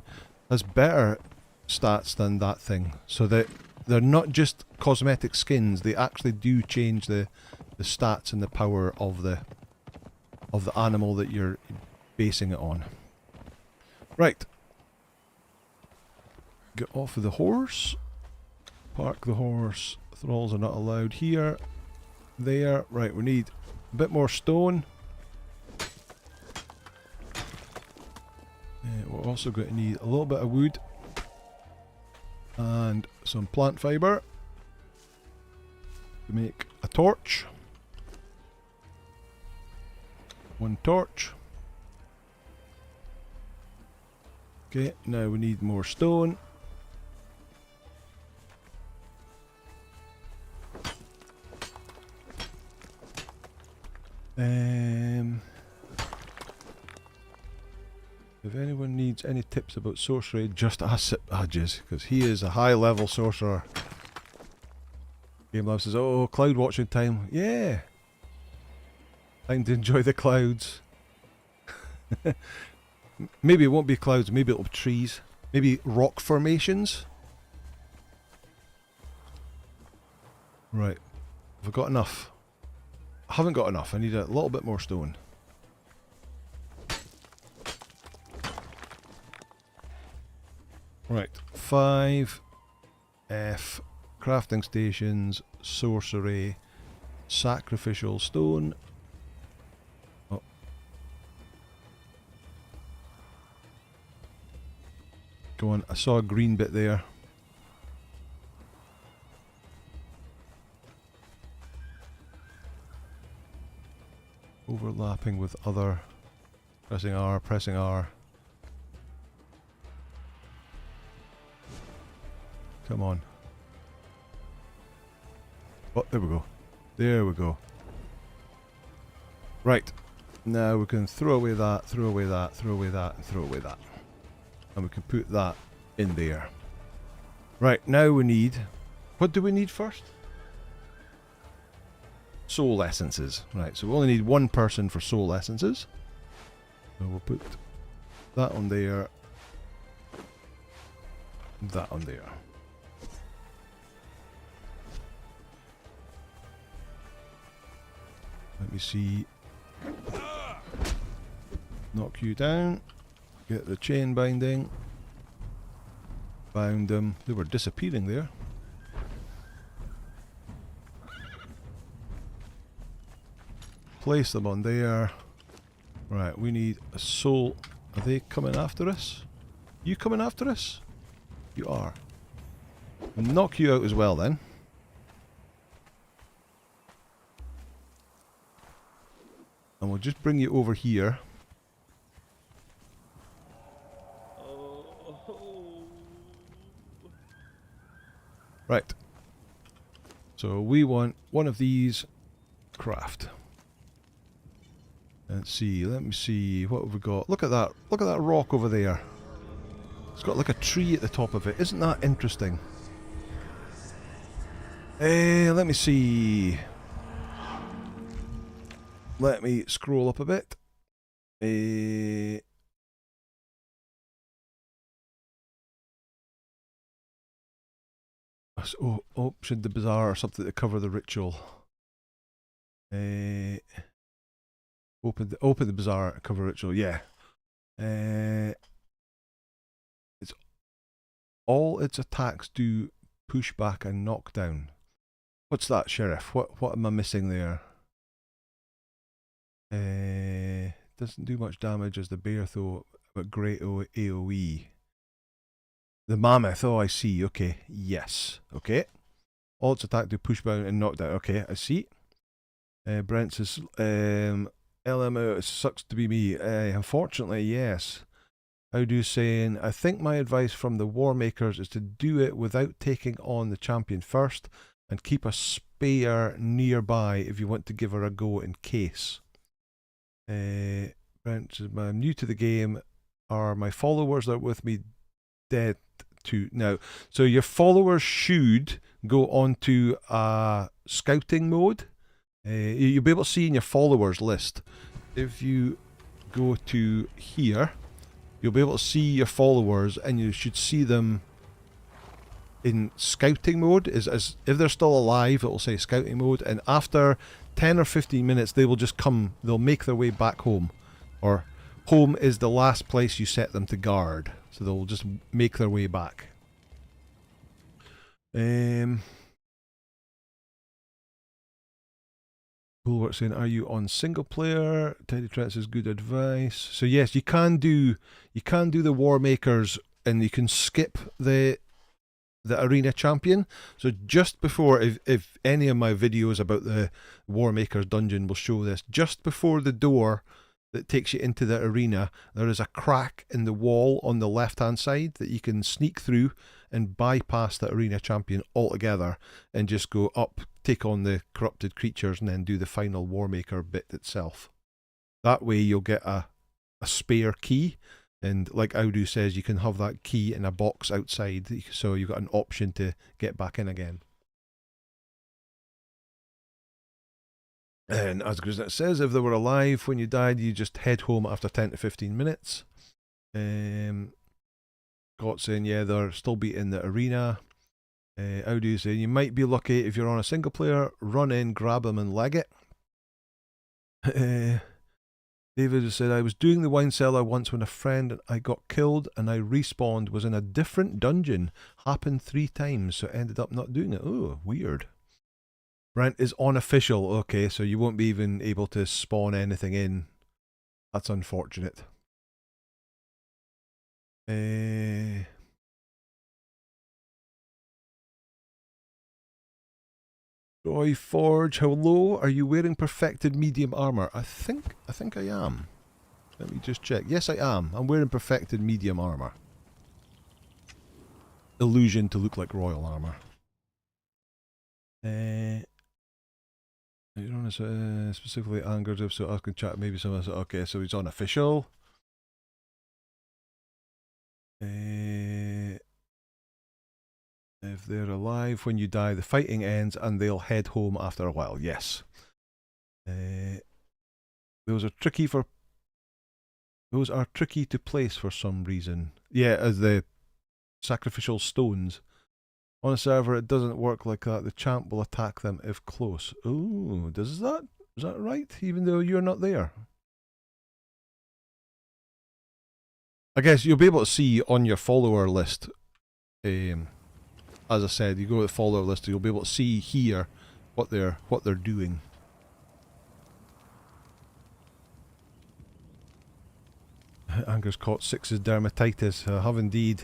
S1: Has better stats than that thing. So that they're not just cosmetic skins. They actually do change the stats and the power of the animal that you're basing it on. Right. Get off of the horse. Park the horse. Thralls are not allowed here. There. Right, we need a bit more stone. We're also going to need a little bit of wood. And some plant fibre. To make a torch. 1 torch. Okay, now we need more stone. If anyone needs any tips about sorcery, just ask Sip Badges, because he is a high-level sorcerer. Game Lab says, oh, cloud watching time. Yeah! Time to enjoy the clouds. Maybe it won't be clouds, maybe it'll be trees. Maybe rock formations. Right. Have I got enough? I haven't got enough. I need a little bit more stone. Right. 5 F. Crafting stations. Sorcery. Sacrificial stone. Oh. Go on. I saw a green bit there. Overlapping with other. Pressing R, pressing R. Come on. Oh, there we go. There we go. Right. Now we can throw away that, throw away that, throw away that, and throw away that. And we can put that in there. Right, now we need... What do we need first? Soul essences. Right, so we only need one person for soul essences. So we'll put that on there. That on there. Let me see. Knock you down. Get the chain binding. Bound them. They were disappearing there. Place them on there. Right, we need a soul. Are they coming after us? You coming after us? You are. Knock you out as well then. And we'll just bring you over here. Right. So we want one of these craft. Let's see, let me see, what have we got? Look at that rock over there. It's got like a tree at the top of it. Isn't that interesting? Let me see. Let me scroll up a bit. Option the bazaar or something to cover the ritual. Open the bazaar, cover ritual. Yeah. It's all its attacks do push back and knock down. What's that, Sheriff? What am I missing there? Doesn't do much damage as the bear though, but great AoE. The mammoth, oh I see, okay, yes, okay. All its attack do push back and knock down, okay, I see. Brent says, LMO, it sucks to be me. Unfortunately, yes. How do you saying, I think my advice from the War Makers is to do it without taking on the champion first and keep a spare nearby if you want to give her a go in case. Brent says, I'm new to the game. Are my followers that are with me dead to now? So your followers should go onto scouting mode. You'll be able to see in your followers list. If you go to here, you'll be able to see your followers and you should see them in scouting mode. As if they're still alive, it will say scouting mode, and after 10 or 15 minutes they will just come, they'll make their way back home. Or home is the last place you set them to guard, so they'll just make their way back. Bulwark saying, are you on single player? Teddy Trent says, good advice. So yes, you can do the War Makers and you can skip the arena champion. So just before, if any of my videos about the War Makers dungeon will show this, just before the door that takes you into the arena, there is a crack in the wall on the left hand side that you can sneak through and bypass the arena champion altogether and just go up take on the corrupted creatures and then do the final Warmaker bit itself. That way you'll get a spare key, and like Audu says, you can have that key in a box outside, so you've got an option to get back in again. And as Grisnet says, if they were alive when you died, you just head home after 10 to 15 minutes. Got saying, yeah, they're still beating the arena. Audu saying, you might be lucky if you're on a single player, run in, grab them and leg it. David said, I was doing the wine cellar once when a friend and I got killed and I respawned, was in a different dungeon. Happened 3 times, so ended up not doing it. Oh, weird. Brent is unofficial. Okay, so you won't be even able to spawn anything in. That's unfortunate. Roy Forge, hello. Are you wearing perfected medium armor? I think I am. Let me just check. Yes, I am. I'm wearing perfected medium armor. Illusion to look like royal armor. You don't specifically angered him, so I can chat. Maybe someone said, okay, so he's unofficial. If they're alive when you die, the fighting ends and they'll head home after a while. Yes. Those are tricky to place for some reason. Yeah, as the sacrificial stones. On a server, it doesn't work like that. The champ will attack them if close. Oh, does that? Is that right? Even though you're not there? I guess you'll be able to see on your follower list. As I said, you go to the follower list, you'll be able to see here what they're doing. Anger's caught 6 is dermatitis. I have indeed.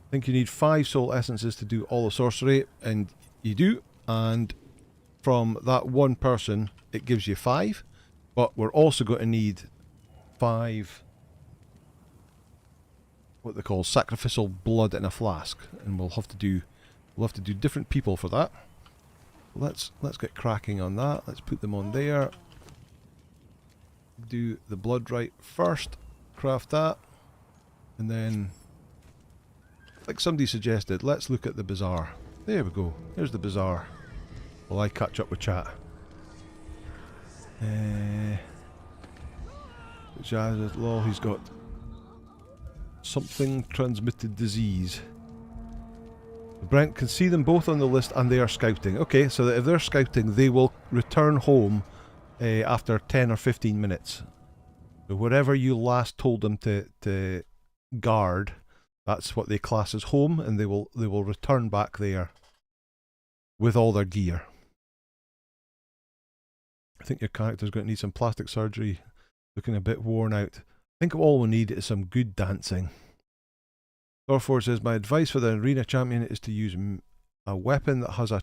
S1: I think you need 5 soul essences to do all the sorcery, and you do, and from that one person it gives you 5, but we're also going to need 5 what they call sacrificial blood in a flask, and we'll have to do different people for that. Let's get cracking on that. Let's put them on there. Do the blood right first, craft that, and then, like somebody suggested, let's look at the bazaar. There we go. Here's the bazaar. While I catch up with chat. Jazz Law, he's got something transmitted disease. Brent can see them both on the list and they are scouting. Okay, so that if they're scouting, they will return home after 10 or 15 minutes. So wherever you last told them to guard, that's what they class as home, and they will return back there with all their gear. I think your character's going to need some plastic surgery, looking a bit worn out. I think all we need is some good dancing. Thorford says, my advice for the arena champion is to use a weapon that has a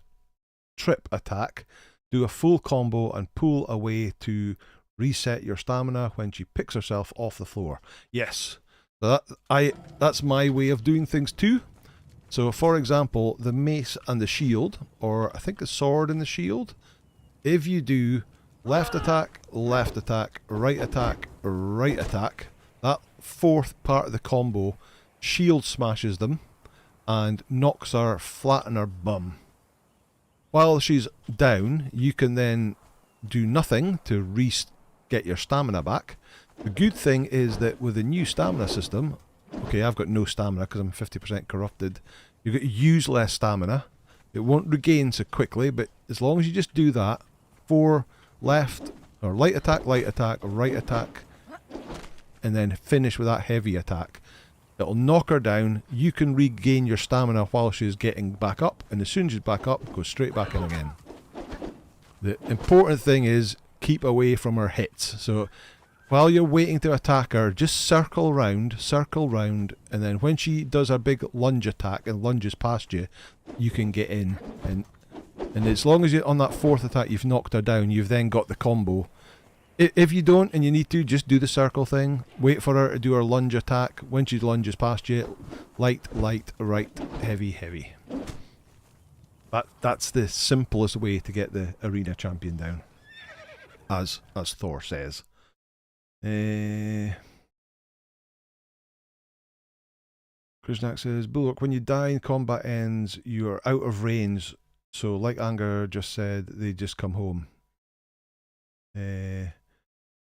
S1: trip attack, do a full combo and pull away to reset your stamina when she picks herself off the floor. Yes. That's my way of doing things too. So for example, the mace and the shield, or I think the sword and the shield, if you do left attack, right attack, right attack, that fourth part of the combo shield smashes them and knocks her flat on her bum. While she's down, you can then do nothing to get your stamina back. The good thing is that with the new stamina system, okay, I've got no stamina because I'm 50% corrupted, you're going to use less stamina. It won't regain so quickly, but as long as you just do that, 4 left, or light attack, right attack, and then finish with that heavy attack, it'll knock her down. You can regain your stamina while she's getting back up, and as soon as she's back up, go straight back in again. The important thing is keep away from her hits. So while you're waiting to attack her, just circle round, and then when she does her big lunge attack and lunges past you, you can get in. And as long as you're on that 4th attack, you've knocked her down, you've then got the combo. If you don't and you need to, just do the circle thing. Wait for her to do her lunge attack. When she lunges past you, light, right, heavy. That's the simplest way to get the arena champion down, as Thor says. Krishnak says, Bulwark, when you die and combat ends, you're out of range. So, like Anger just said, they just come home.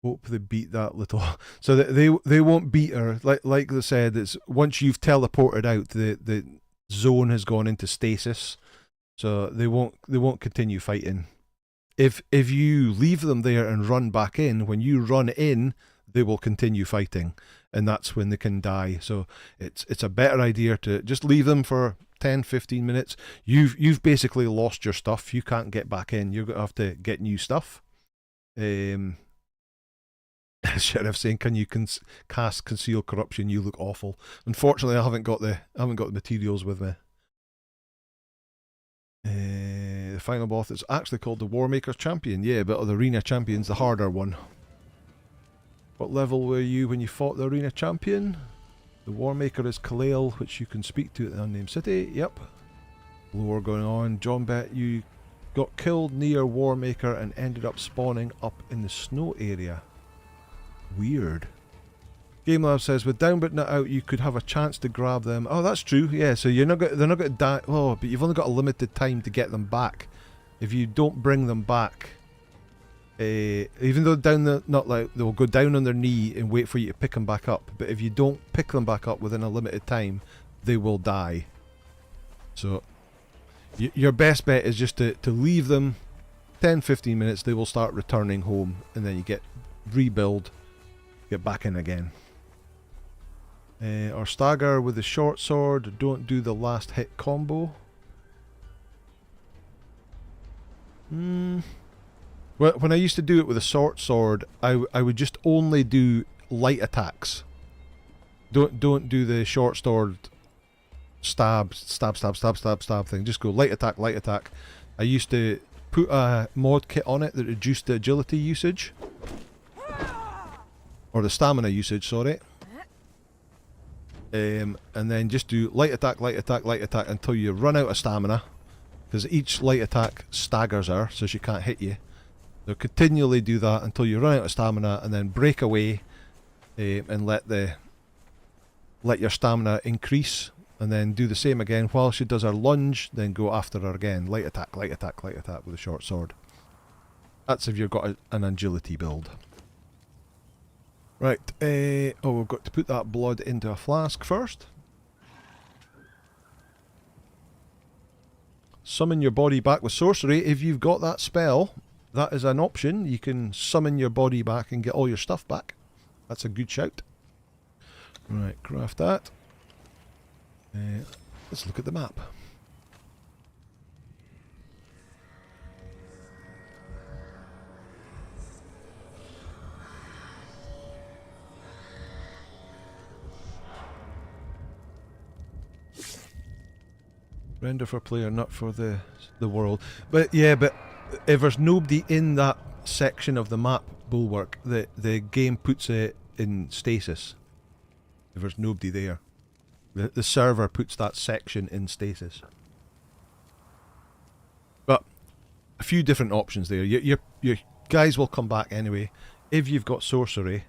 S1: Hope they beat that little. So they won't beat her. Like they said, it's once you've teleported out, the zone has gone into stasis. So they won't continue fighting. If you leave them there and run back in, when you run in, they will continue fighting, and that's when they can die. So it's a better idea to just leave them for 10-15 minutes. You've basically lost your stuff. You can't get back in. You're going to have to get new stuff. Sheriff saying, "Can you cast Conceal Corruption? You look awful." Unfortunately, I haven't got the materials with me. The final boss is actually called the Warmaker's Champion. Yeah, but the Arena Champion's the harder one. What level were you when you fought the Arena Champion? The Warmaker is Kalail, which you can speak to at the Unnamed City. Yep. Lore going on. John Bet, you got killed near Warmaker and ended up spawning up in the snow area. Weird. GameLab says, with down but not out, you could have a chance to grab them. Oh, that's true. Yeah, so they're not going to die. Oh, but you've only got a limited time to get them back. If you don't bring them back, even though they'll go down on their knee and wait for you to pick them back up. But if you don't pick them back up within a limited time, they will die. So your best bet is just to leave them 10-15 minutes. They will start returning home, and then you get rebuild. Get back in again. Or stagger with the short sword. Don't do the last hit combo. Well, when I used to do it with a short sword, I would just only do light attacks. Don't do the short sword stab thing. Just go light attack, light attack. I used to put a mod kit on it that reduced the agility usage. Or the stamina usage, sorry. And then just do light attack, light attack, light attack until you run out of stamina. Because each light attack staggers her, so she can't hit you. So continually do that until you run out of stamina, and then break away and let your stamina increase. And then do the same again while she does her lunge, then go after her again. Light attack, light attack, light attack with a short sword. That's if you've got an agility build. Right, we've got to put that blood into a flask first. Summon your body back with sorcery. If you've got that spell, that is an option. You can summon your body back and get all your stuff back. That's a good shout. Right, craft that. Let's look at the map. Render for player, not for the world. But yeah, but if there's nobody in that section of the map, Bulwark, the game puts it in stasis. If there's nobody there. The server puts that section in stasis. But a few different options there. Your guys will come back anyway. If you've got sorcery,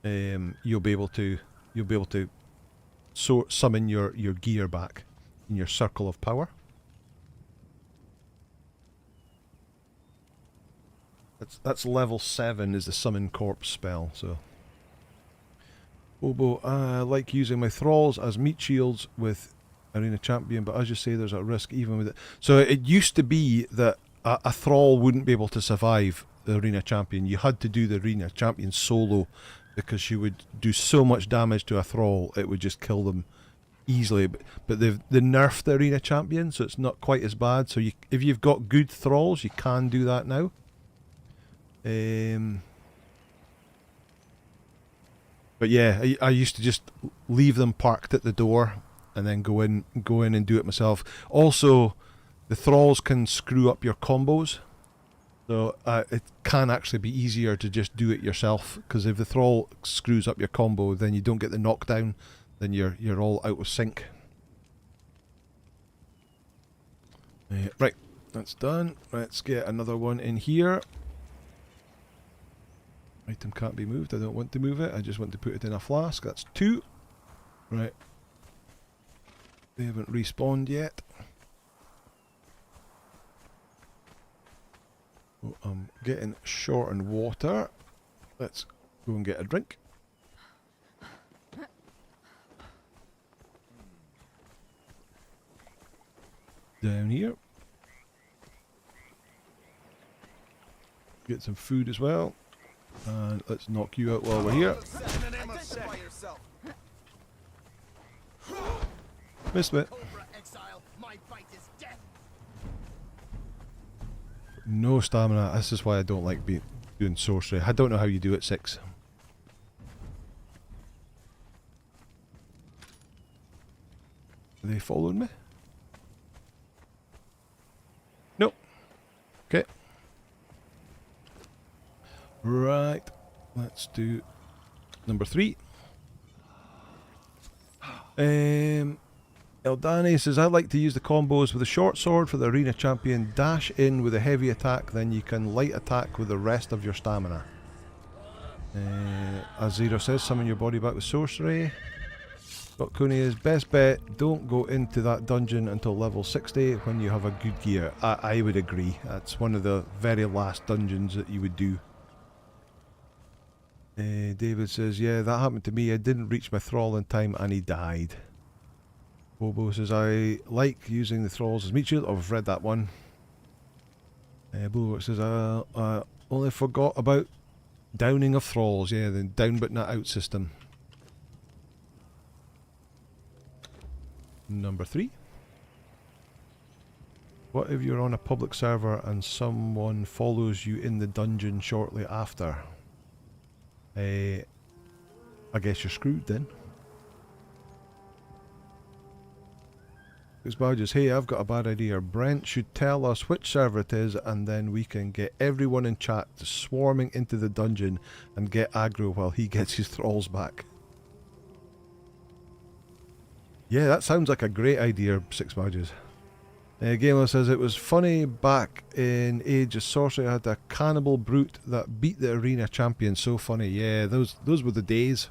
S1: you'll be able to summon your gear back in your circle of power. That's level 7 is the summon corpse spell. So Bobo, I like using my thralls as meat shields with Arena Champion, but as you say, there's a risk even with it. So it used to be that a thrall wouldn't be able to survive the Arena Champion. You had to do the Arena Champion solo because she would do so much damage to a thrall, it would just kill them easily. But they've nerfed the Arena Champion, so it's not quite as bad. So if you've got good thralls, you can do that now. But yeah, I used to just leave them parked at the door and then go in and do it myself. Also, the thralls can screw up your combos, so it can actually be easier to just do it yourself. Because if the thrall screws up your combo, then you don't get the knockdown. Then you're all out of sync. Right, that's done. Let's get another one in here. Item can't be moved. I don't want to move it. I just want to put it in a flask. That's 2. Right. They haven't respawned yet. Oh, I'm getting short on water. Let's go and get a drink. Down here. Get some food as well. And let's knock you out while we're here. Missed it. No stamina. This is why I don't like doing sorcery. I don't know how you do it, 6. Are they following me? Nope. Okay. Right. Let's do number 3. Eldani says, I like to use the combos with a short sword for the arena champion, dash in with a heavy attack, then you can light attack with the rest of your stamina. Azero says, summon your body back with sorcery. Scott Cooney is, best bet, don't go into that dungeon until level 60 when you have a good gear. I would agree. That's one of the very last dungeons that you would do. David says, yeah, that happened to me. I didn't reach my thrall in time and he died. Bobo says, I like using the thralls as meat shield. Oh, I've read that one. Bulwark says, I only forgot about downing of thralls. Yeah, the down but not out system. Number 3. What if you're on a public server and someone follows you in the dungeon shortly after? I guess you're screwed then. It's badges. Hey, I've got a bad idea. Brent should tell us which server it is and then we can get everyone in chat swarming into the dungeon and get aggro while he gets his thralls back. Yeah, that sounds like a great idea, 6 badges. Gamer says, it was funny back in Age of Sorcery. I had a cannibal brute that beat the arena champion. So funny. Yeah, those were the days.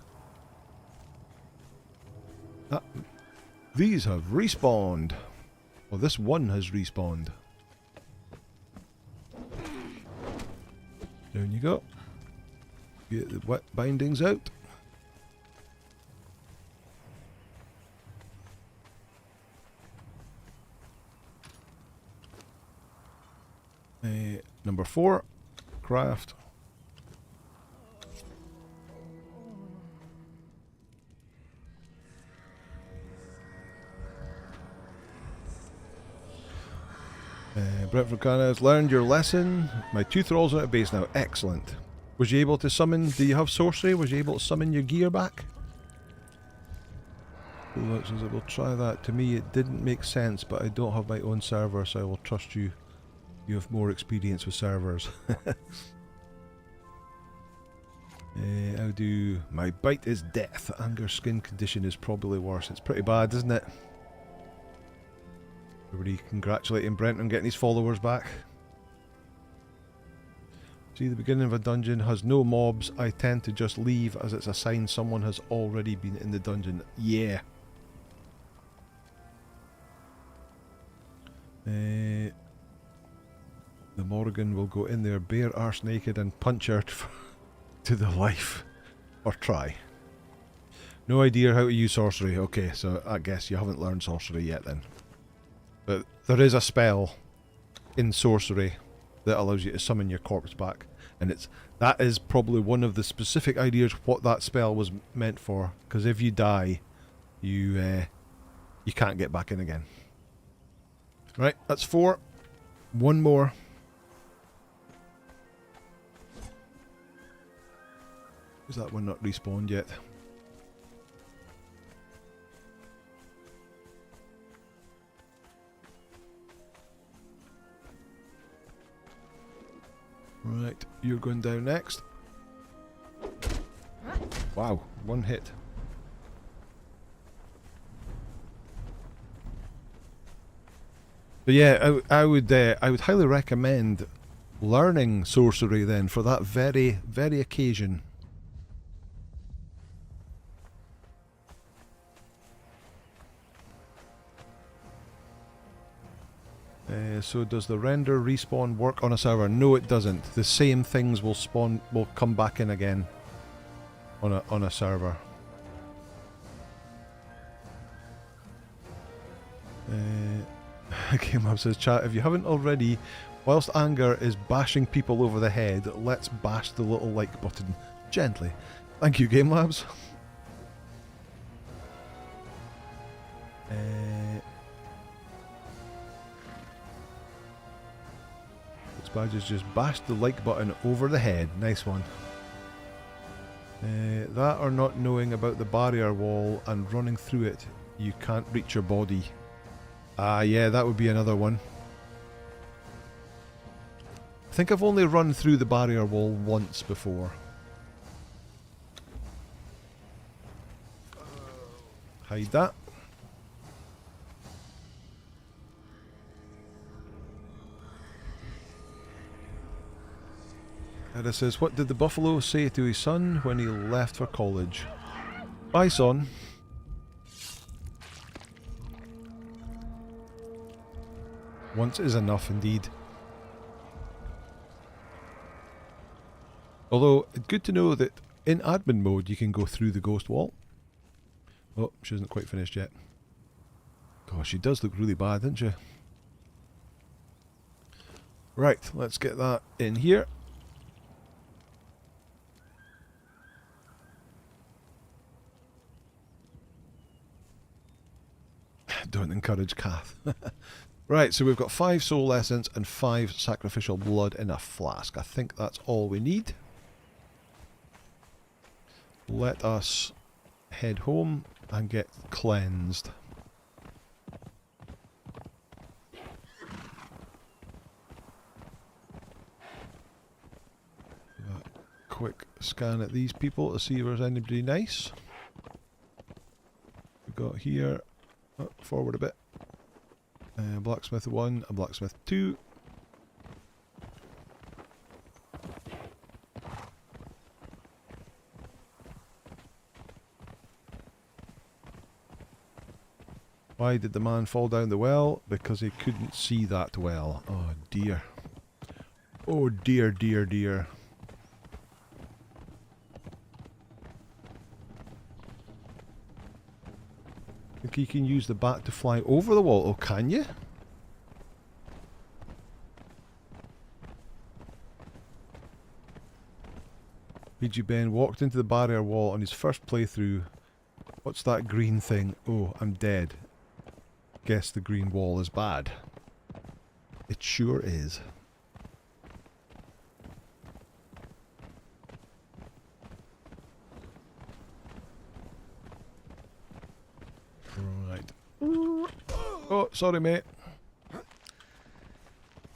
S1: These have respawned. Well, this one has respawned. Down you go. Get the wet bindings out. Number 4, craft. Brentford Canada has learned your lesson. My 2 thralls are out of base now. Excellent. Was you able to summon? Do you have sorcery? Was you able to summon your gear back? Says I will try that. To me, it didn't make sense, but I don't have my own server, so I will trust you. You have more experience with servers. How do... My bite is death. Anger skin condition is probably worse. It's pretty bad, isn't it? Everybody congratulating Brent on getting his followers back. See, the beginning of a dungeon has no mobs. I tend to just leave as it's a sign someone has already been in the dungeon. Yeah. The Morrigan will go in there bare arse naked and punch her to the life. Or try. No idea how to use sorcery. Okay, so I guess you haven't learned sorcery yet then. But there is a spell in sorcery that allows you to summon your corpse back. And that is probably one of the specific ideas what that spell was meant for. Because if you die, you can't get back in again. Right, that's 4. One more. Is that one not respawned yet? Right, you're going down next. Wow, 1 hit. But yeah, I would highly recommend learning sorcery then for that very occasion. So does the render respawn work on a server? No, it doesn't. The same things will come back in again on a server. Game Lab says, chat, if you haven't already, whilst anger is bashing people over the head, let's bash the little like button gently. Thank you, Game Labs. Badges just bashed the like button over the head. Nice one. That or not knowing about the barrier wall and running through it, you can't reach your body. Ah, yeah, that would be another one. I think I've only run through the barrier wall once before. Hide that. And it says, what did the buffalo say to his son when he left for college? Bye, son. Once is enough, indeed. Although, good to know that in admin mode you can go through the ghost wall. Oh, she isn't quite finished yet. Gosh, she does look really bad, doesn't she? Right, let's get that in here. Don't encourage Kath. Right, so we've got 5 soul essence and 5 sacrificial blood in a flask. I think that's all we need. Let us head home and get cleansed. Quick scan at these people to see if there's anybody nice. We've got here, forward a bit, blacksmith 1 and blacksmith 2. Why did the man fall down the well? Because he couldn't see that well. Oh dear. Oh dear, dear, dear. Think you can use the bat to fly over the wall? Oh, can you? Luigi Ben walked into the barrier wall on his first playthrough. What's that green thing? Oh, I'm dead. Guess the green wall is bad. It sure is. Right. Oh, sorry mate.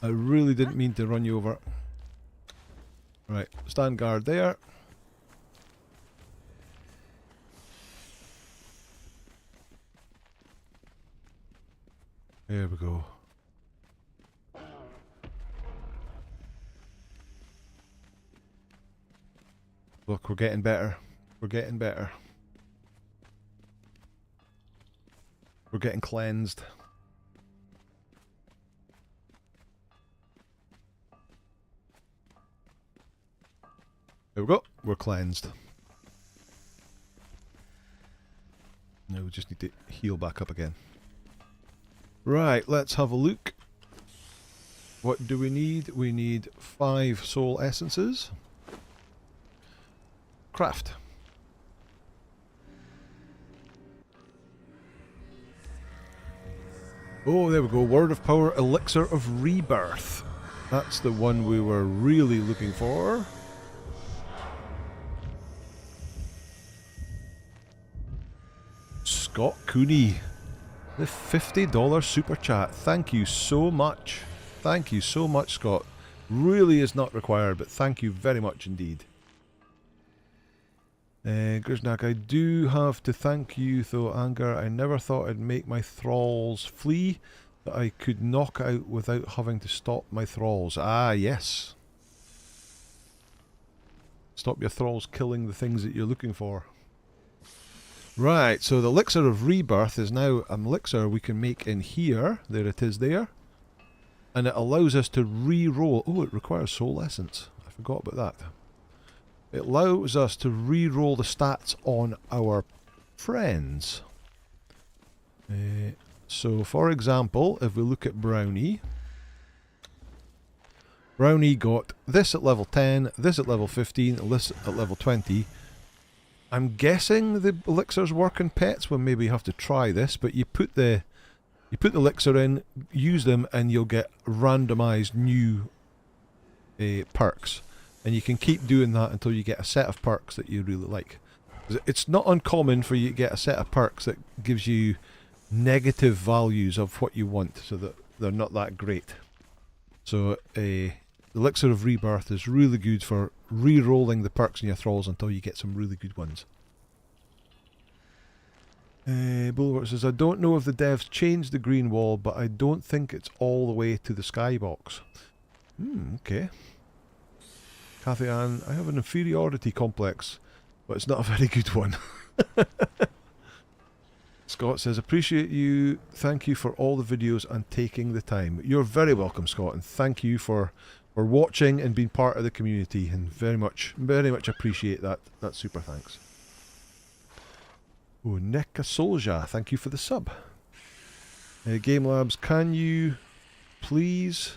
S1: I really didn't mean to run you over. Right, stand guard there. There we go. Look, we're getting better. We're getting better. We're getting cleansed. There we go. We're cleansed. Now we just need to heal back up again. Right, let's have a look. What do we need? We need 5 soul essences. Craft. Oh, there we go. Word of Power, Elixir of Rebirth. That's the one we were really looking for. Scott Cooney, the $50 super chat. Thank you so much. Thank you so much, Scott. Really is not required, but thank you very much indeed. Grisnak, I do have to thank you though, Anger. I never thought I'd make my thralls flee, that I could knock out without having to stop my thralls. Ah, yes. Stop your thralls killing the things that you're looking for. Right, so the elixir of rebirth is now an elixir we can make in here. There it is there. And it allows us to re-roll. Oh, it requires soul essence. I forgot about that. It allows us to re-roll the stats on our friends. So, for example, if we look at Brownie. Brownie got this at level 10, this at level 15, this at level 20. I'm guessing the elixirs work in pets. We'll maybe have to try this, but you put the elixir in, use them, and you'll get randomized new perks. And you can keep doing that until you get a set of perks that you really like. It's not uncommon for you to get a set of perks that gives you negative values of what you want, so that they're not that great. So Elixir of Rebirth is really good for re-rolling the perks in your thralls until you get some really good ones. Bulwark says, I don't know if the devs changed the green wall, but I don't think it's all the way to the skybox. Okay. Cathy Ann, I have an inferiority complex, but it's not a very good one. Scott says, appreciate you. Thank you for all the videos and taking the time. You're very welcome, Scott, and thank you for watching and being part of the community, and very much appreciate that. That's super thanks. Oh, Neka Solja, thank you for the sub. Game Labs, can you please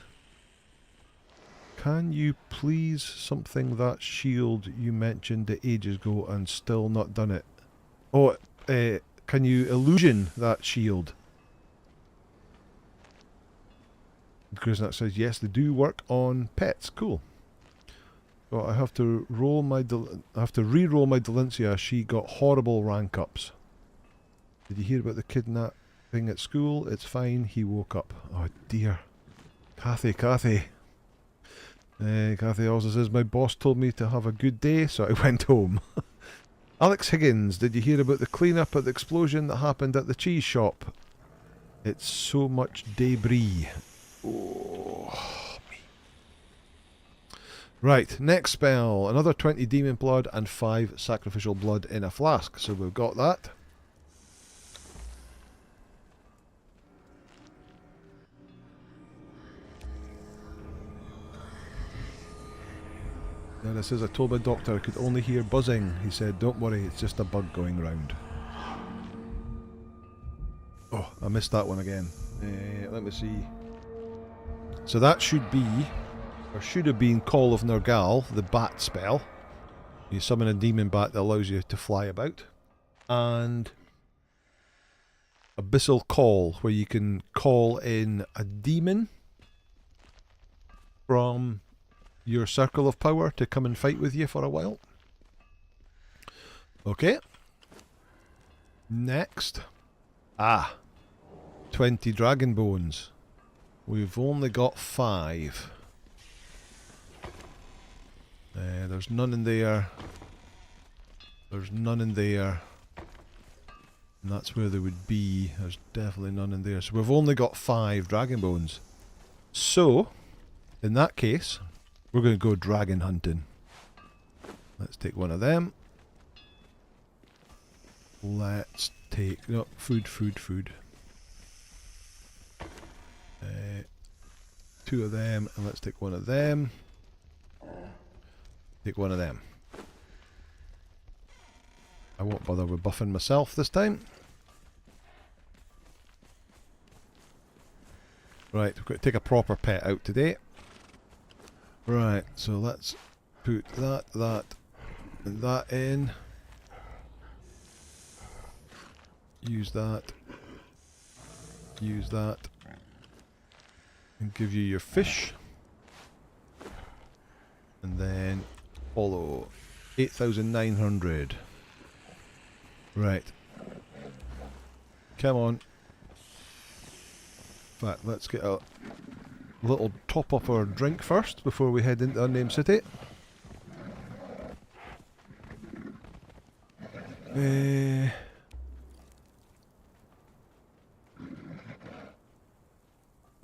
S1: something that shield you mentioned ages ago and still not done it? Oh, can you illusion that shield? Because that says yes, they do work on pets. Cool. So I have to re-roll my Delencia. She got horrible rank ups. Did you hear about the kidnapping at school? It's fine. He woke up. Oh dear. Cathy. Cathy also says, my boss told me to have a good day, so I went home. Alex Higgins, did you hear about the cleanup at the explosion that happened at the cheese shop? It's so much debris. Oh, me. Right, next spell. Another 20 demon blood and 5 sacrificial blood in a flask. So we've got that. Now this is, I told my doctor I could only hear buzzing. He said, don't worry, it's just a bug going round. Oh, I missed that one again. Let me see. So that should be, or should have been, Call of Nergal, the bat spell. You summon a demon bat that allows you to fly about. And Abyssal Call, where you can call in a demon from your circle of power to come and fight with you for a while. Okay. Next. 20 dragon bones. We've only got 5. There's none in there. There's none in there. And that's where they would be. There's definitely none in there. So we've only got 5 dragon bones. So, in that case, we're going to go dragon hunting. Let's take one of them. Let's take... No, food. 2 of them, and let's take one of them. Take one of them. I won't bother with buffing myself this time. Right, we've got to take a proper pet out today. Right, so let's put that, and that in. Use that. Use that. And give you your fish. And then follow 8,900. Right. Come on. In fact, let's get a little top up our drink first before we head into Unnamed City.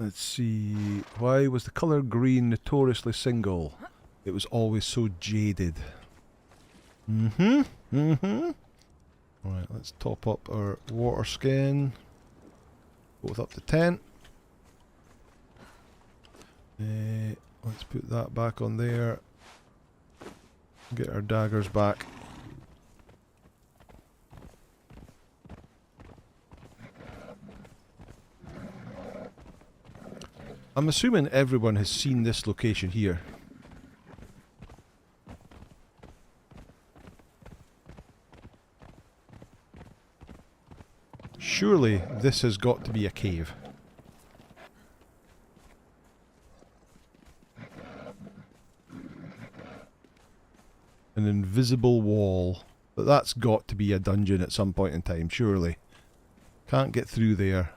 S1: Let's see. Why was the colour green notoriously single? It was always so jaded. Alright, let's top up our water skin. Both up to 10. Let's put that back on there. Get our daggers back. I'm assuming everyone has seen this location here. Surely this has got to be a cave. An invisible wall. But that's got to be a dungeon at some point in time, surely. Can't get through there.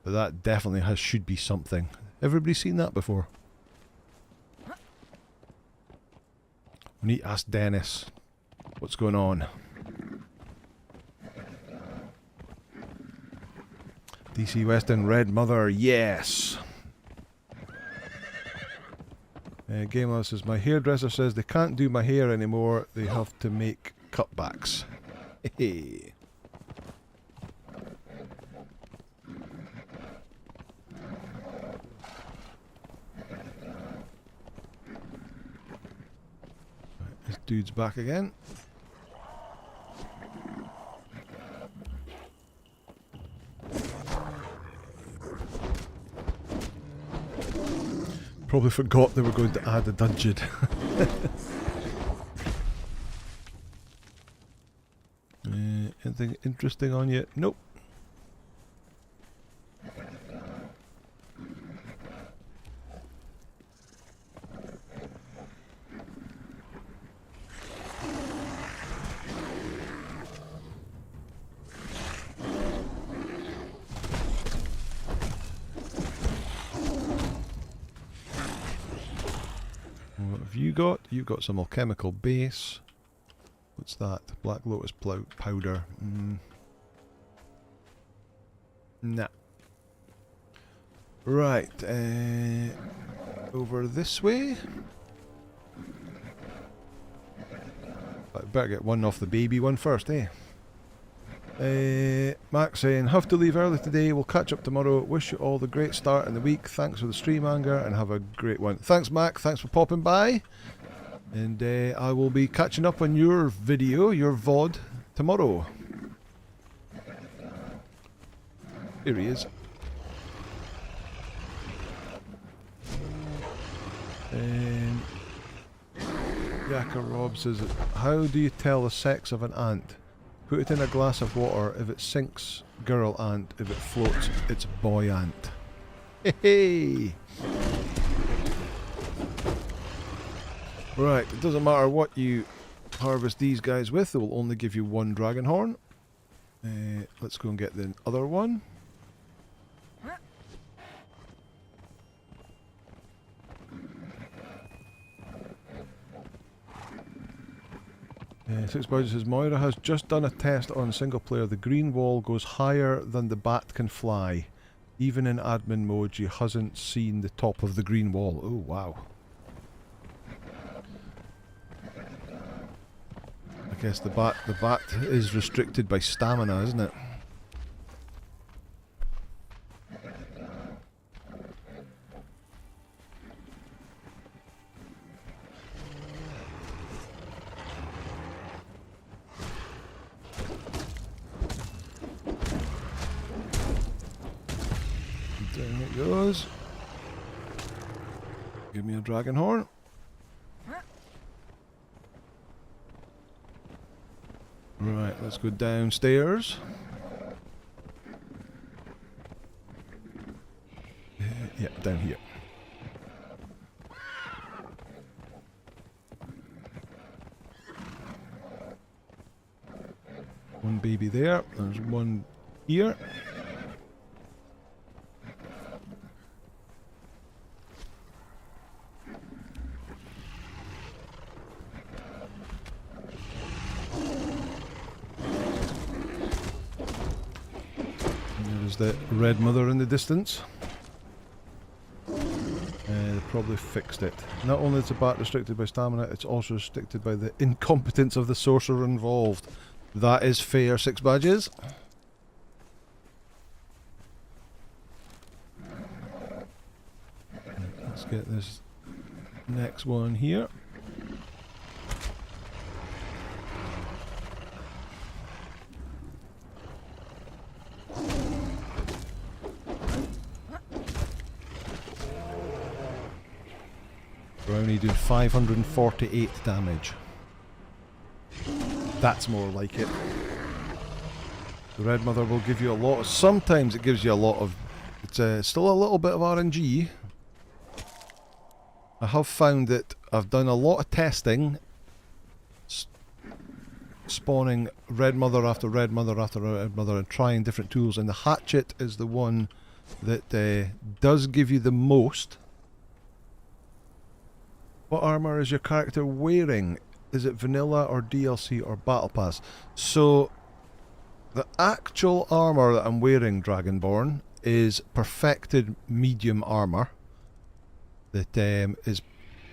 S1: But that definitely should be something. Everybody seen that before? We need to ask Dennis what's going on. DC Weston Red Mother, yes! Gameless says, my hairdresser says they can't do my hair anymore, they have to make cutbacks. Hey. This dude's back again. Probably forgot they were going to add a dungeon. Anything interesting on you? Nope. What have you got? You've got some alchemical base. What's that? Black Lotus powder. Nah. Right. Over this way. I better get one off the baby one first, eh? Max saying, have to leave early today, we'll catch up tomorrow, wish you all the great start in the week, thanks for the stream anger and have a great one. Thanks Mac, thanks for popping by, and I will be catching up on your video, your VOD, tomorrow. Here he is. Yaka Rob says, how do you tell the sex of an ant? Put it in a glass of water. If it sinks, girl ant. If it floats, it's boy ant. Hey! Right, it doesn't matter what you harvest these guys with, they will only give you one dragon horn. Let's go and get the other one. Six Budget says, Moira has just done a test on single player. The green wall goes higher than the bat can fly. Even in admin mode, she hasn't seen the top of the green wall. Oh, wow. I guess the bat is restricted by stamina, isn't it? Down it goes. Give me a dragon horn. Right, let's go downstairs. Yeah, down here. One baby there. There's one here. There's the red mother in the distance. probably fixed it. Not only is the bat restricted by stamina, it's also restricted by the incompetence of the sorcerer involved. That is fair, 6 badges. Let's get this next one here. We're only doing 548 damage. That's more like it. The Red Mother will give you a lot of... Sometimes it gives you a lot of... It's still a little bit of RNG. I have found that I've done a lot of testing, spawning Red Mother after Red Mother after Red Mother and trying different tools, and the hatchet is the one that does give you the most. What armor is your character wearing? Is it vanilla or DLC or battle pass? So the actual armor that I'm wearing, Dragonborn, is perfected medium armor that is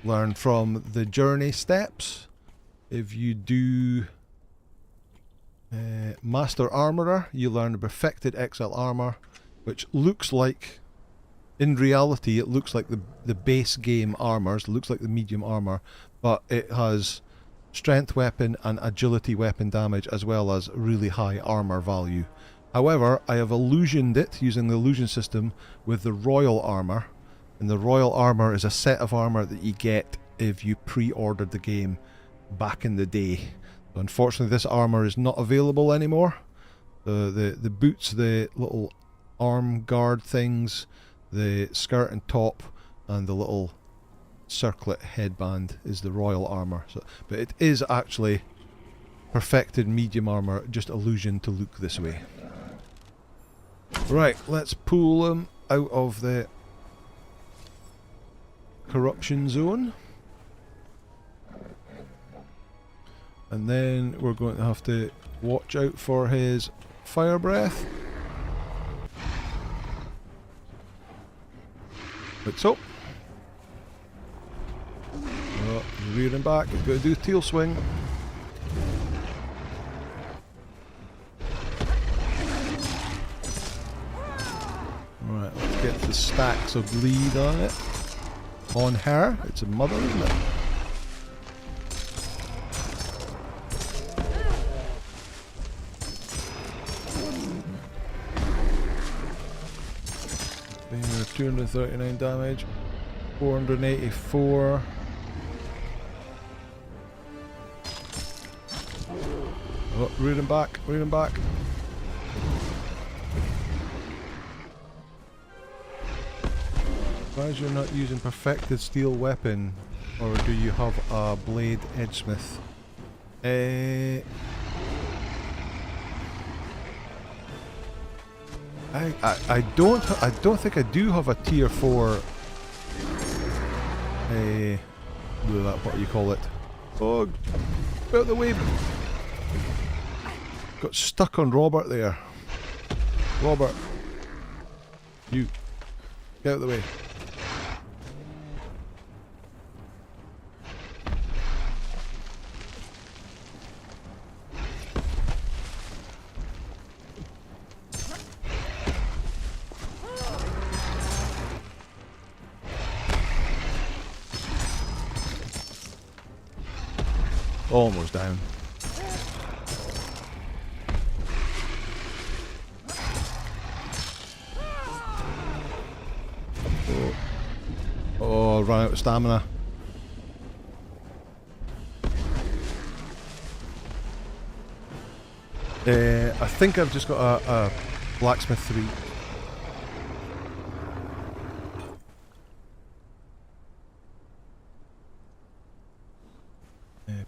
S1: learned from the journey steps. If you do Master Armorer, you learn the perfected XL armor, which looks like, in reality, it looks like the base game armors, looks like the medium armor, but it has strength weapon and agility weapon damage as well as really high armor value. However, I have illusioned it using the illusion system with the royal armor, and the royal armor is a set of armor that you get if you pre-ordered the game back in the day. So unfortunately, this armor is not available anymore. The boots, the little arm guard things, the skirt and top, and the little circlet headband is the royal armor. So, but it is actually perfected medium armor, just illusion to look this way. Right, let's pull them out of the corruption zone. And then we're going to have to watch out for his fire breath. Like so. Oh, he's rearing back. He's got to do a tail swing. Alright, let's get the stacks of bleed on it. On her. It's a mother, isn't it? There, 239 damage. 484. Oh, reading back, reading back. Why is you're not using perfected steel weapon, or do you have a blade edgesmith? I don't think I do have a tier 4 what do you call it? Oh, out of the way. Got stuck on Robert there. Robert, you get out of the way. Almost down. Oh, ran out of stamina. I think I've just got a blacksmith 3.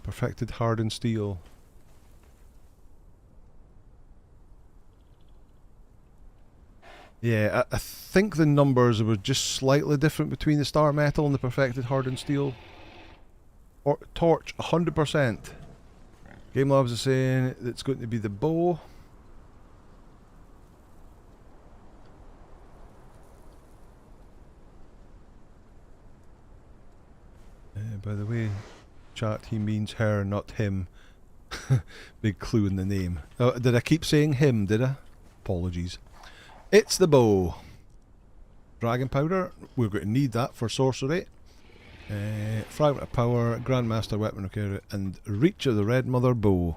S1: Perfected hardened steel. Yeah, I think the numbers were just slightly different between the star metal and the perfected hardened steel. Or torch, 100%. Game Labs is saying it's going to be the bow. by the way, chat, he means her, not him. Big clue in the name. Oh, did I keep saying him, did I? Apologies. It's the bow. Dragon powder, we're going to need that for sorcery. Fragment of power, Grandmaster weapon, okay, and reach of the Red Mother bow.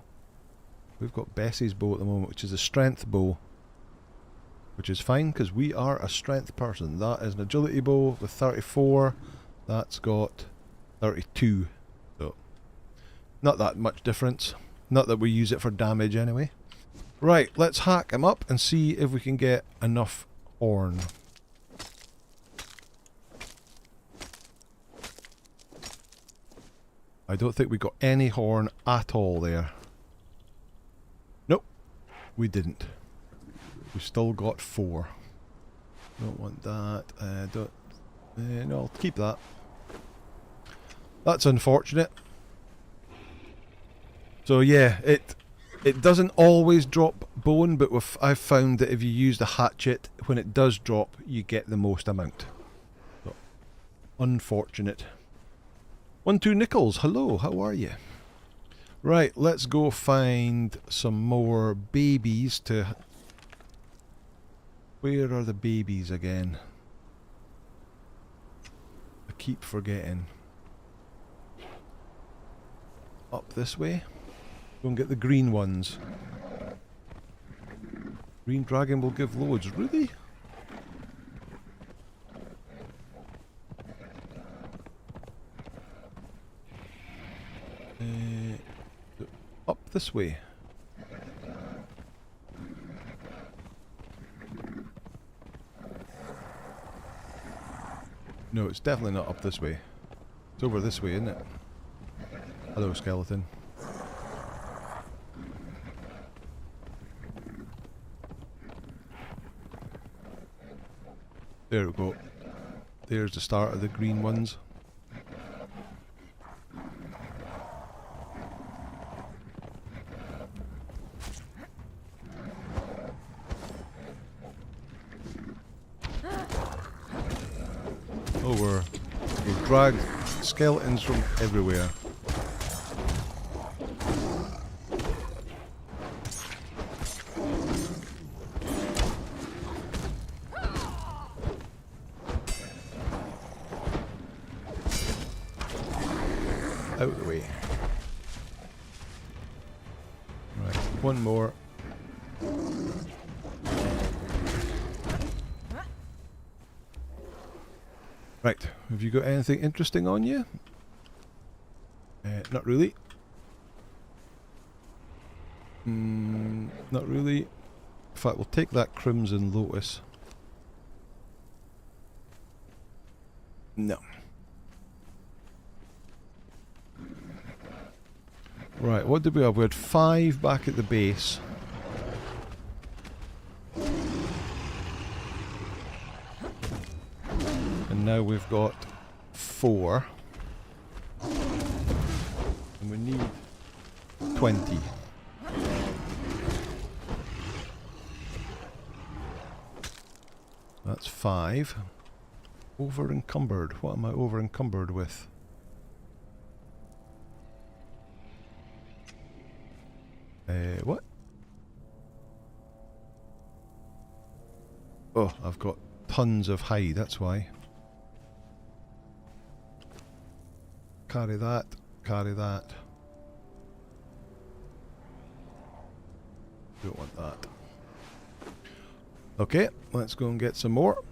S1: We've got Bessie's bow at the moment, which is a strength bow. Which is fine, because we are a strength person. That is an agility bow with 34. That's got 32. So, not that much difference. Not that we use it for damage anyway. Right, let's hack him up and see if we can get enough horn. I don't think we got any horn at all there. Nope, we didn't. We still got 4. Don't want that. No, I'll keep that. That's unfortunate. So yeah, it doesn't always drop bone, but I've found that if you use the hatchet, when it does drop, you get the most amount. So, unfortunate. 12 Nichols, hello, how are you? Right, let's go find some more babies to... Where are the babies again? I keep forgetting. Up this way? Go and get the green ones. Green dragon will give loads. Really? Up this way. No, it's definitely not up this way. It's over this way, isn't it? Hello, skeleton. There we go. There's the start of the green ones. Oh, we've dragged skeletons from everywhere. Out of the way. Right, one more. Right, have you got anything interesting on you? Not really. Not really. In fact, we'll take that Crimson Lotus. No. Right, what did we have? We had 5 back at the base. And now we've got 4. And we need 20. That's 5. Over encumbered. What am I over encumbered with? What? Oh, I've got tons of hide, that's why. Carry that, carry that. Don't want that. Okay, let's go and get some more.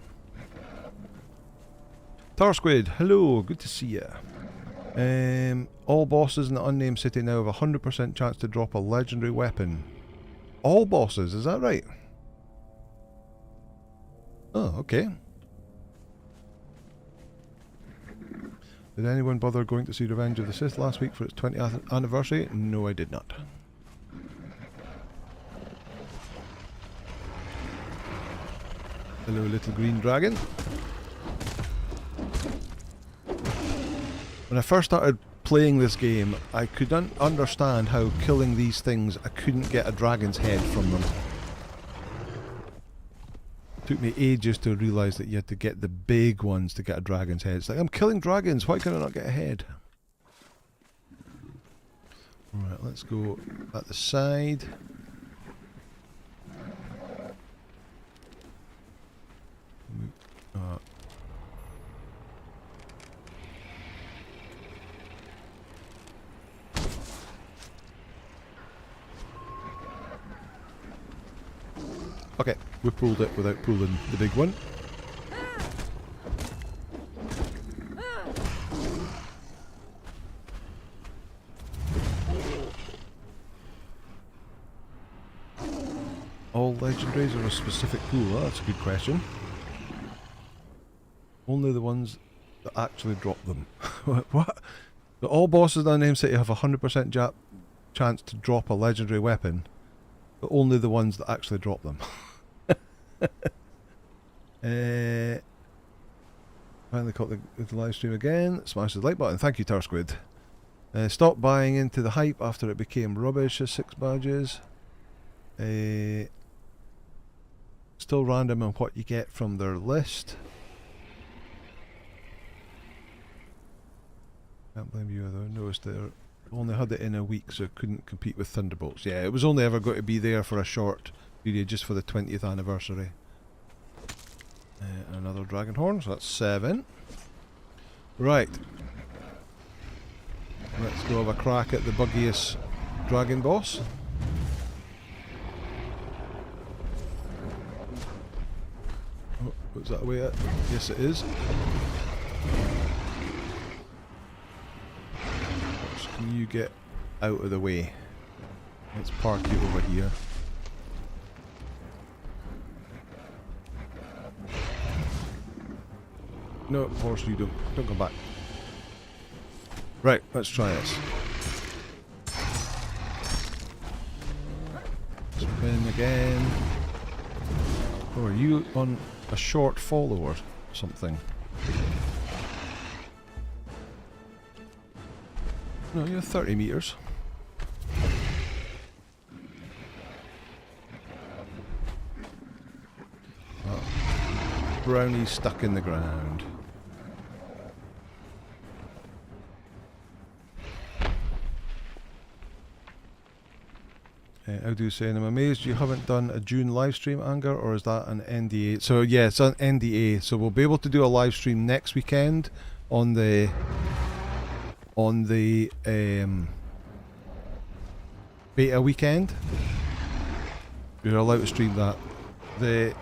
S1: Tar Squid, hello, good to see you. All bosses in the unnamed city now have a 100% chance to drop a legendary weapon. All bosses, is that right? Oh, okay. Did anyone bother going to see Revenge of the Sith last week for its 20th anniversary? No, I did not. Hello, little green dragon. When I first started playing this game, I couldn't understand how killing these things, I couldn't get a dragon's head from them. It took me ages to realise that you had to get the big ones to get a dragon's head. It's like, I'm killing dragons, why can I not get a head? Alright, let's go at the side. Okay, we pulled it without pulling the big one. All legendaries are a specific pool? Oh, that's a good question. Only the ones that actually drop them. What? But all bosses in Name City have a 100% chance to drop a legendary weapon, but only the ones that actually drop them. Finally caught the live stream again. Smash the like button. Thank you, Tarsquid. Stop buying into the hype after it became rubbish as 6 badges. Still random on what you get from their list. Can't blame you though. Noticed they only had it in a week, so it couldn't compete with Thunderbolts. Yeah, it was only ever going to be there for a short period, just for the 20th anniversary. Another dragon horn, so that's 7. Right. Let's go have a crack at the buggiest dragon boss. Oh, was that away? Yes, it is. Can you get out of the way? Let's park you over here. No, horse, you don't come back. Right, let's try this. Spin again. Oh, are you on a short follow or something? No, you're 30 meters. Oh. Brownie stuck in the ground. How do you say? And I'm amazed you haven't done a June live stream, Anger, or is that an NDA? So yeah, it's an NDA. So we'll be able to do a live stream next weekend on the beta weekend. You're allowed to stream that. The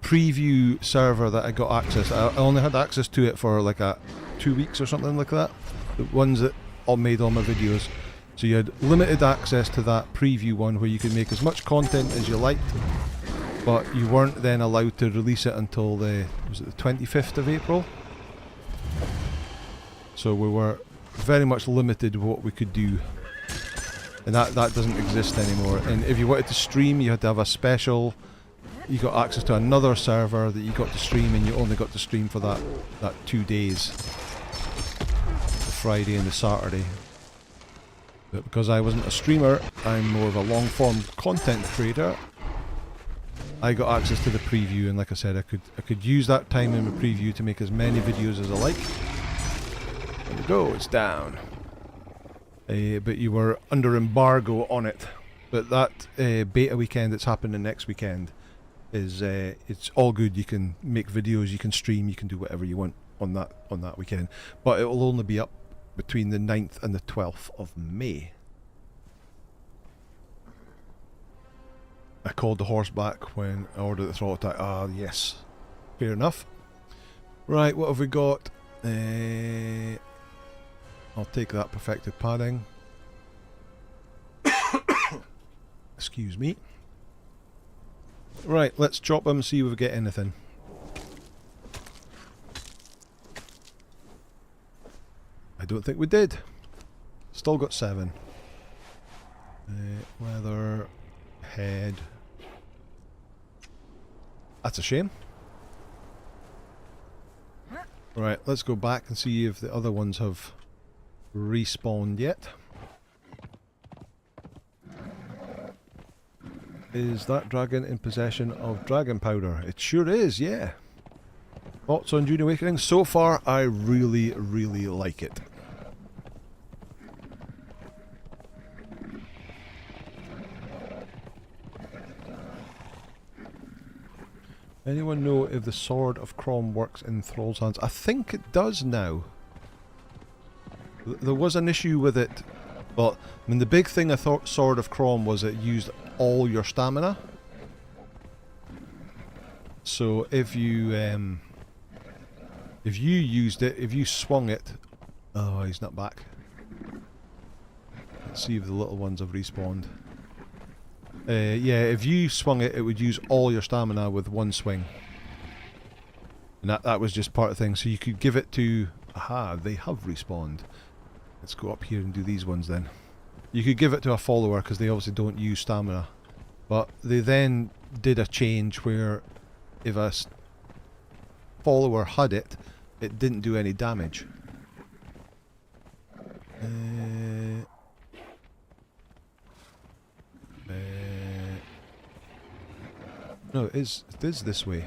S1: preview server that I got access, I only had access to it for like 2 weeks or something like that. The ones that all made all my videos. So you had limited access to that preview one where you could make as much content as you liked, but you weren't then allowed to release it until the 25th of April. So we were very much limited what we could do, and that doesn't exist anymore. And if you wanted to stream, you had to have a special, you got access to another server that you got to stream, and you only got to stream for that 2 days, the Friday and the Saturday. But because I wasn't a streamer, I'm more of a long form content creator, I got access to the preview, and like I said, I could use that time in the preview to make as many videos as I like. There we go, it's down. But you were under embargo on it. But that beta weekend that's happening next weekend is it's all good. You can make videos, you can stream, you can do whatever you want on that weekend. But it will only be up between the 9th and the 12th of May. I called the horse back when I ordered the throttle attack. Ah, yes. Fair enough. Right, what have we got? I'll take that perfected padding. Excuse me. Right, let's chop them and see if we get anything. I don't think we did. Still got 7. Weather, head. That's a shame. Right, let's go back and see if the other ones have respawned yet. Is that dragon in possession of dragon powder? It sure is, yeah. Thoughts on June Awakening? So far, I really, really like it. Anyone know if the Sword of Crom works in Thrall's hands? I think it does now. There was an issue with it. Well, I mean, the big thing I thought Sword of Crom was it used all your stamina. So if you used it, if you swung it, oh, he's not back. Let's see if the little ones have respawned. Yeah, if you swung it, it would use all your stamina with one swing. And that was just part of the thing. So you could give it to... Aha, they have respawned. Let's go up here and do these ones then. You could give it to a follower because they obviously don't use stamina. But they then did a change where if a follower had it, it didn't do any damage. No, it is this way.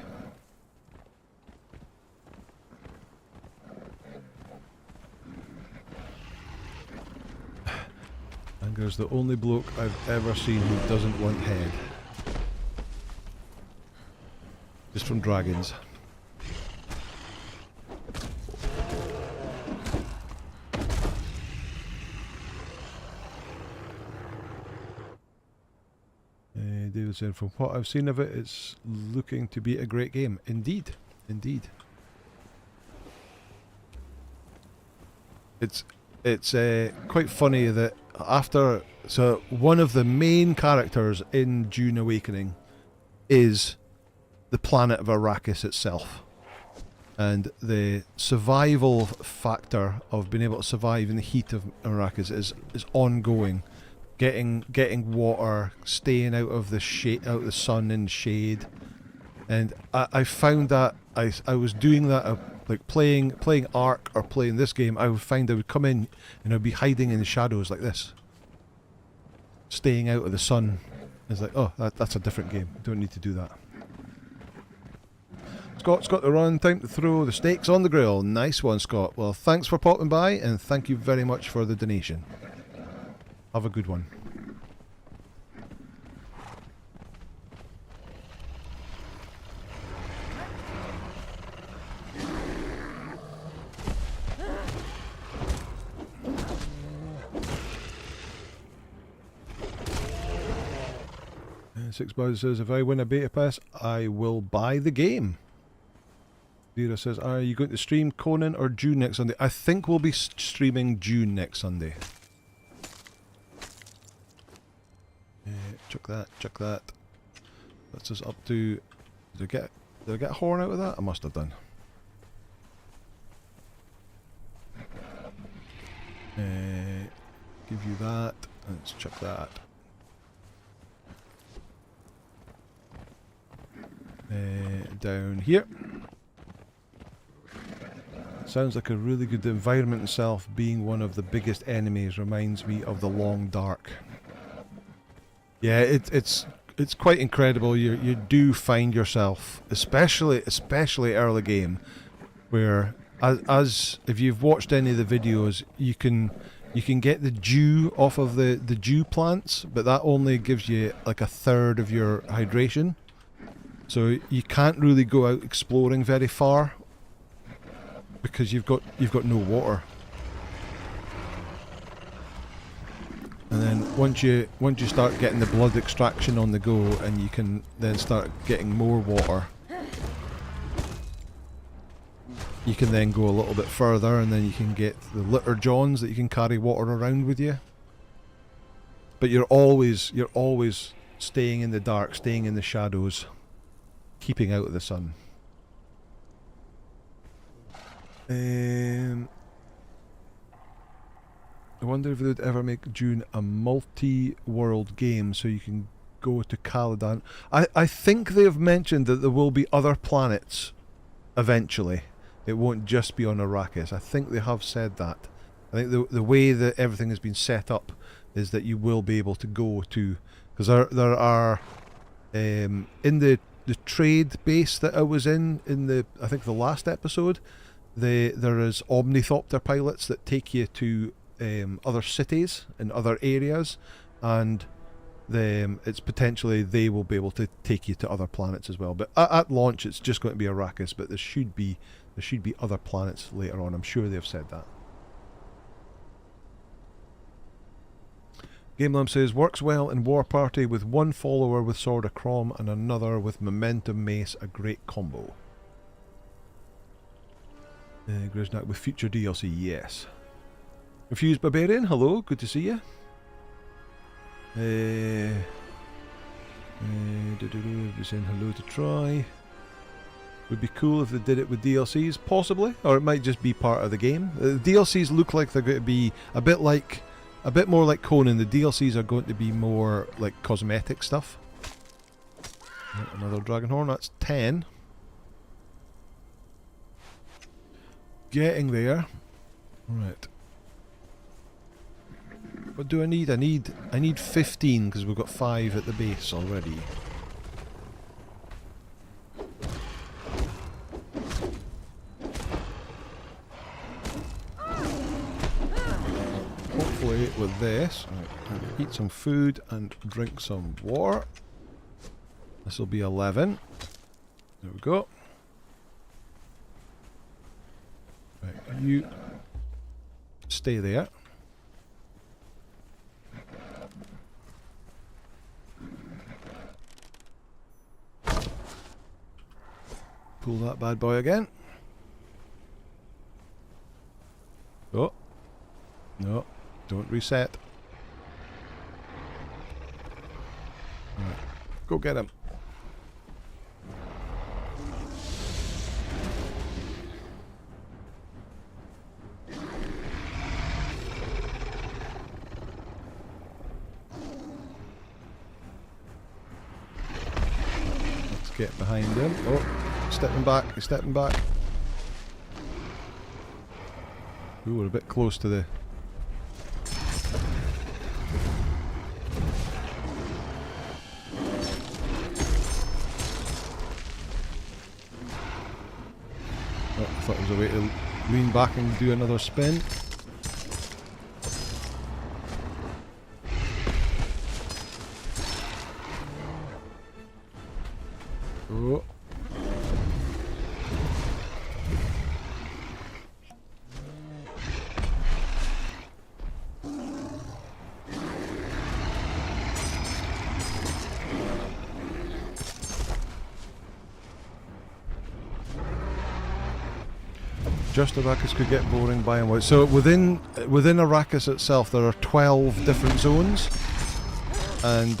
S1: Anger's the only bloke I've ever seen who doesn't want head. Just from dragons. David said, from what I've seen of it, it's looking to be a great game. Indeed. Indeed. It's quite funny that after... So, one of the main characters in Dune Awakening is the planet of Arrakis itself. And the survival factor of being able to survive in the heat of Arrakis is ongoing. Getting water, staying out of the shade, out of the sun and shade, and I found that I was doing that like playing Ark or playing this game. I would find I would come in and I'd be hiding in the shadows like this, staying out of the sun. It's like, oh, that's a different game. Don't need to do that. Scott's got the run. Time to throw the steaks on the grill. Nice one, Scott. Well, thanks for popping by and thank you very much for the donation. Have a good one. Six Buzz says, if I win a beta pass, I will buy the game. Vera says, are you going to stream Conan or Dune next Sunday? I think we'll be streaming Dune next Sunday. Chuck that. That's us up to... Did I get a horn out of that? I must have done. Give you that. Let's chuck that. Down here. Sounds like a really good environment itself. Being one of the biggest enemies reminds me of the Long Dark. Yeah, it's quite incredible. You do find yourself, especially early game, where as if you've watched any of the videos, you can get the dew off of the dew plants, but that only gives you like a third of your hydration. So you can't really go out exploring very far because you've got no water. And then once you start getting the blood extraction on the go, and you can then start getting more water, you can then go a little bit further, and then you can get the litter johns that you can carry water around with you. But you're always staying in the dark, staying in the shadows, keeping out of the sun. I wonder if they'd ever make Dune a multi-world game so you can go to Caladan. I think they've mentioned that there will be other planets eventually. It won't just be on Arrakis. I think they have said that. I think the way that everything has been set up is that you will be able to go to... Because there are... in the trade base that I was in the... I think the last episode, there is Omnithopter pilots that take you to... other cities and other areas, and it's potentially they will be able to take you to other planets as well. But at launch, it's just going to be Arrakis. But there should be other planets later on. I'm sure they've said that. GameLam says, works well in War Party with one follower with Sword of Crom and another with Momentum Mace, a great combo. Grisnak with future DLC, yes. Confused Barbarian, hello, good to see you. Be saying hello to Troy. Would be cool if they did it with DLCs, possibly, or it might just be part of the game. The DLCs look like they're going to be a bit more like Conan. The DLCs are going to be more like cosmetic stuff. Another dragon horn, that's 10. Getting there. Right. What do I need? I need 15 because we've got 5 at the base already. Hopefully with this, right, eat some food and drink some water. This will be 11. There we go. Right, you stay there. Pull that bad boy again. Oh. No. Don't reset. Alright. Go get him. Let's get behind him. Oh. Stepping back, he's stepping back. Ooh, we're a bit close to the... Oh, I thought there was a way to lean back and do another spin. Oh. Just Arrakis could get boring by and wide. So within Arrakis itself, there are 12 different zones, and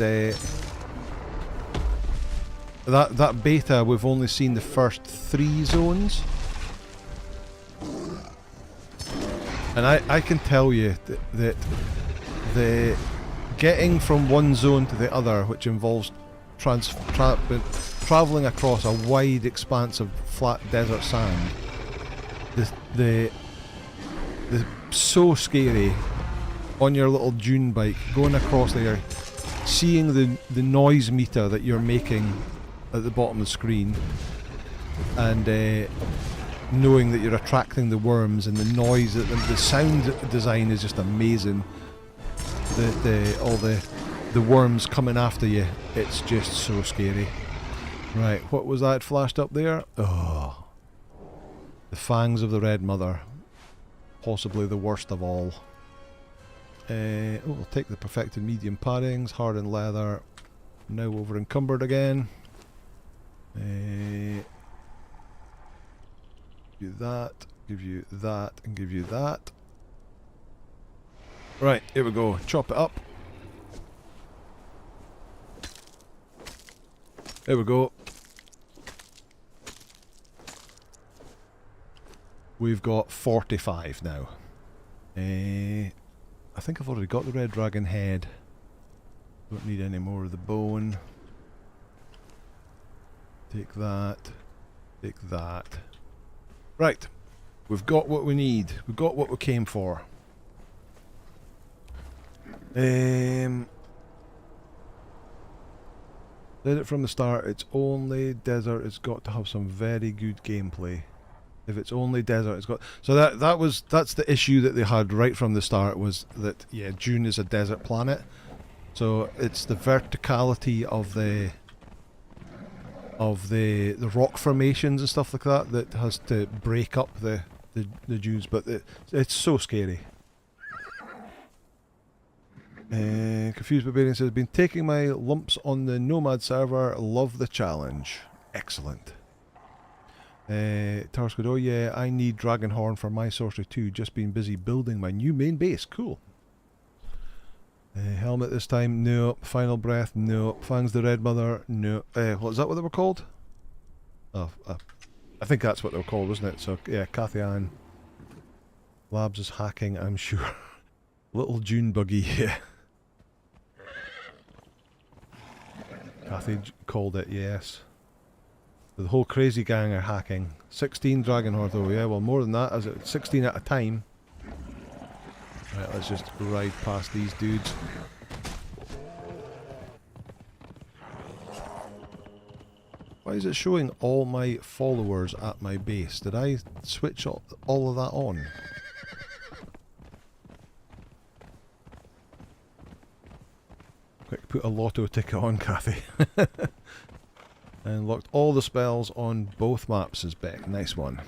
S1: that beta we've only seen the first 3 zones, and I can tell you that the getting from one zone to the other, which involves traveling across a wide expanse of flat desert sand. The so scary on your little dune bike going across there, seeing the noise meter that you're making at the bottom of the screen, and knowing that you're attracting the worms, and the noise, the sound design is just amazing. All the worms coming after you, it's just so scary. Right, what was that flashed up there? Oh. The Fangs of the Red Mother. Possibly the worst of all. We'll take the perfected medium paddings, hardened leather. Now over encumbered again. Give you that, give you that, and give you that. Right, here we go. Chop it up. There we go. We've got 45 now. I think I've already got the red dragon head. Don't need any more of the bone. Take that. Take that. Right. We've got what we need. We've got what we came for. Said it from the start, it's only desert, it's got to have some very good gameplay. If it's only desert, it's got... So that's the issue that they had right from the start, was that, yeah, Dune is a desert planet, So it's the verticality of the rock formations and stuff like that that has to break up the dunes, but it's so scary. Confused Barbarian says, been taking my lumps on the Nomad server, love the challenge. Excellent. Tarscoed, oh yeah, I need Dragonhorn for my sorcery too, just been busy building my new main base, cool. Helmet this time, no. Final Breath, no. Fangs the Red Mother, no. What is that what they were called? Oh, I think that's what they were called, wasn't it? So yeah, Cathian Labs is hacking, I'm sure. Little June buggy, yeah. Cathy called it, yes. The whole crazy gang are hacking. 16 Dragonhorde though, yeah, well more than that, as it 16 at a time. Right, let's just ride past these dudes. Why is it showing all my followers at my base? Did I switch all of that on? Quick, put a lotto ticket on, Cathy. And locked all the spells on both maps, says Beck. Nice one.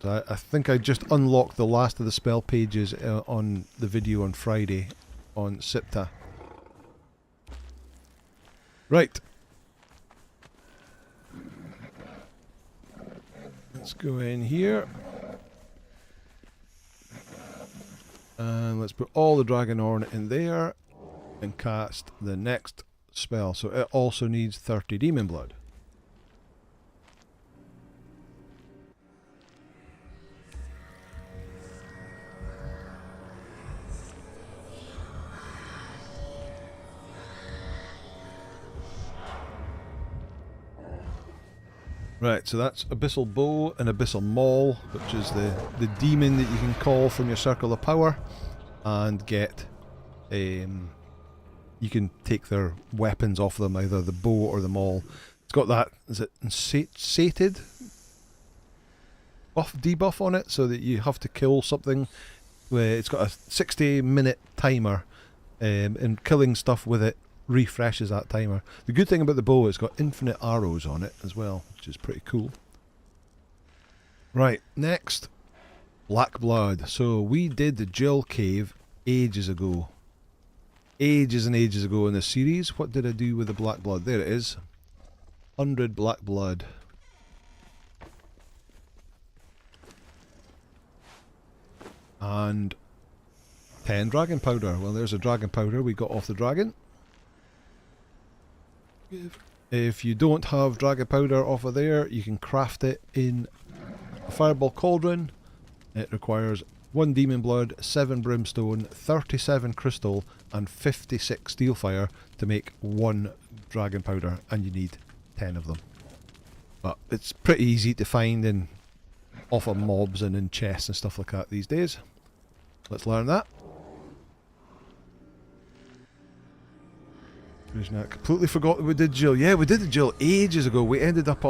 S1: So I think I just unlocked the last of the spell pages on the video on Friday on Sipta. Right. Let's go in here. And let's put all the Dragonhorn in there and cast the next spell. So it also needs 30 Demon Blood. Right, so that's Abyssal Bow and Abyssal Maul, which is the demon that you can call from your circle of power and get you can take their weapons off them, either the bow or the maul. It's got that, is it sated debuff on it, so that you have to kill something. It's got a 60-minute timer, and killing stuff with it refreshes that timer. The good thing about the bow is it's got infinite arrows on it as well, which is pretty cool. Right, next, Black Blood. So we did the Jill Cave ages ago. Ages and ages ago in the series. What did I do with the Black Blood? There it is. 100 Black Blood. And 10 Dragon Powder. Well, there's a Dragon Powder we got off the dragon. If you don't have Dragon Powder off of there, you can craft it in a Fireball Cauldron. It requires 1 Demon Blood, 7 Brimstone, 37 Crystal, and 56 Steelfire to make 1 Dragon Powder, and you need 10 of them. But it's pretty easy to find in off of mobs and in chests and stuff like that these days. Let's learn that. I completely forgot that we did Jill. Yeah, we did the Jill ages ago. We ended up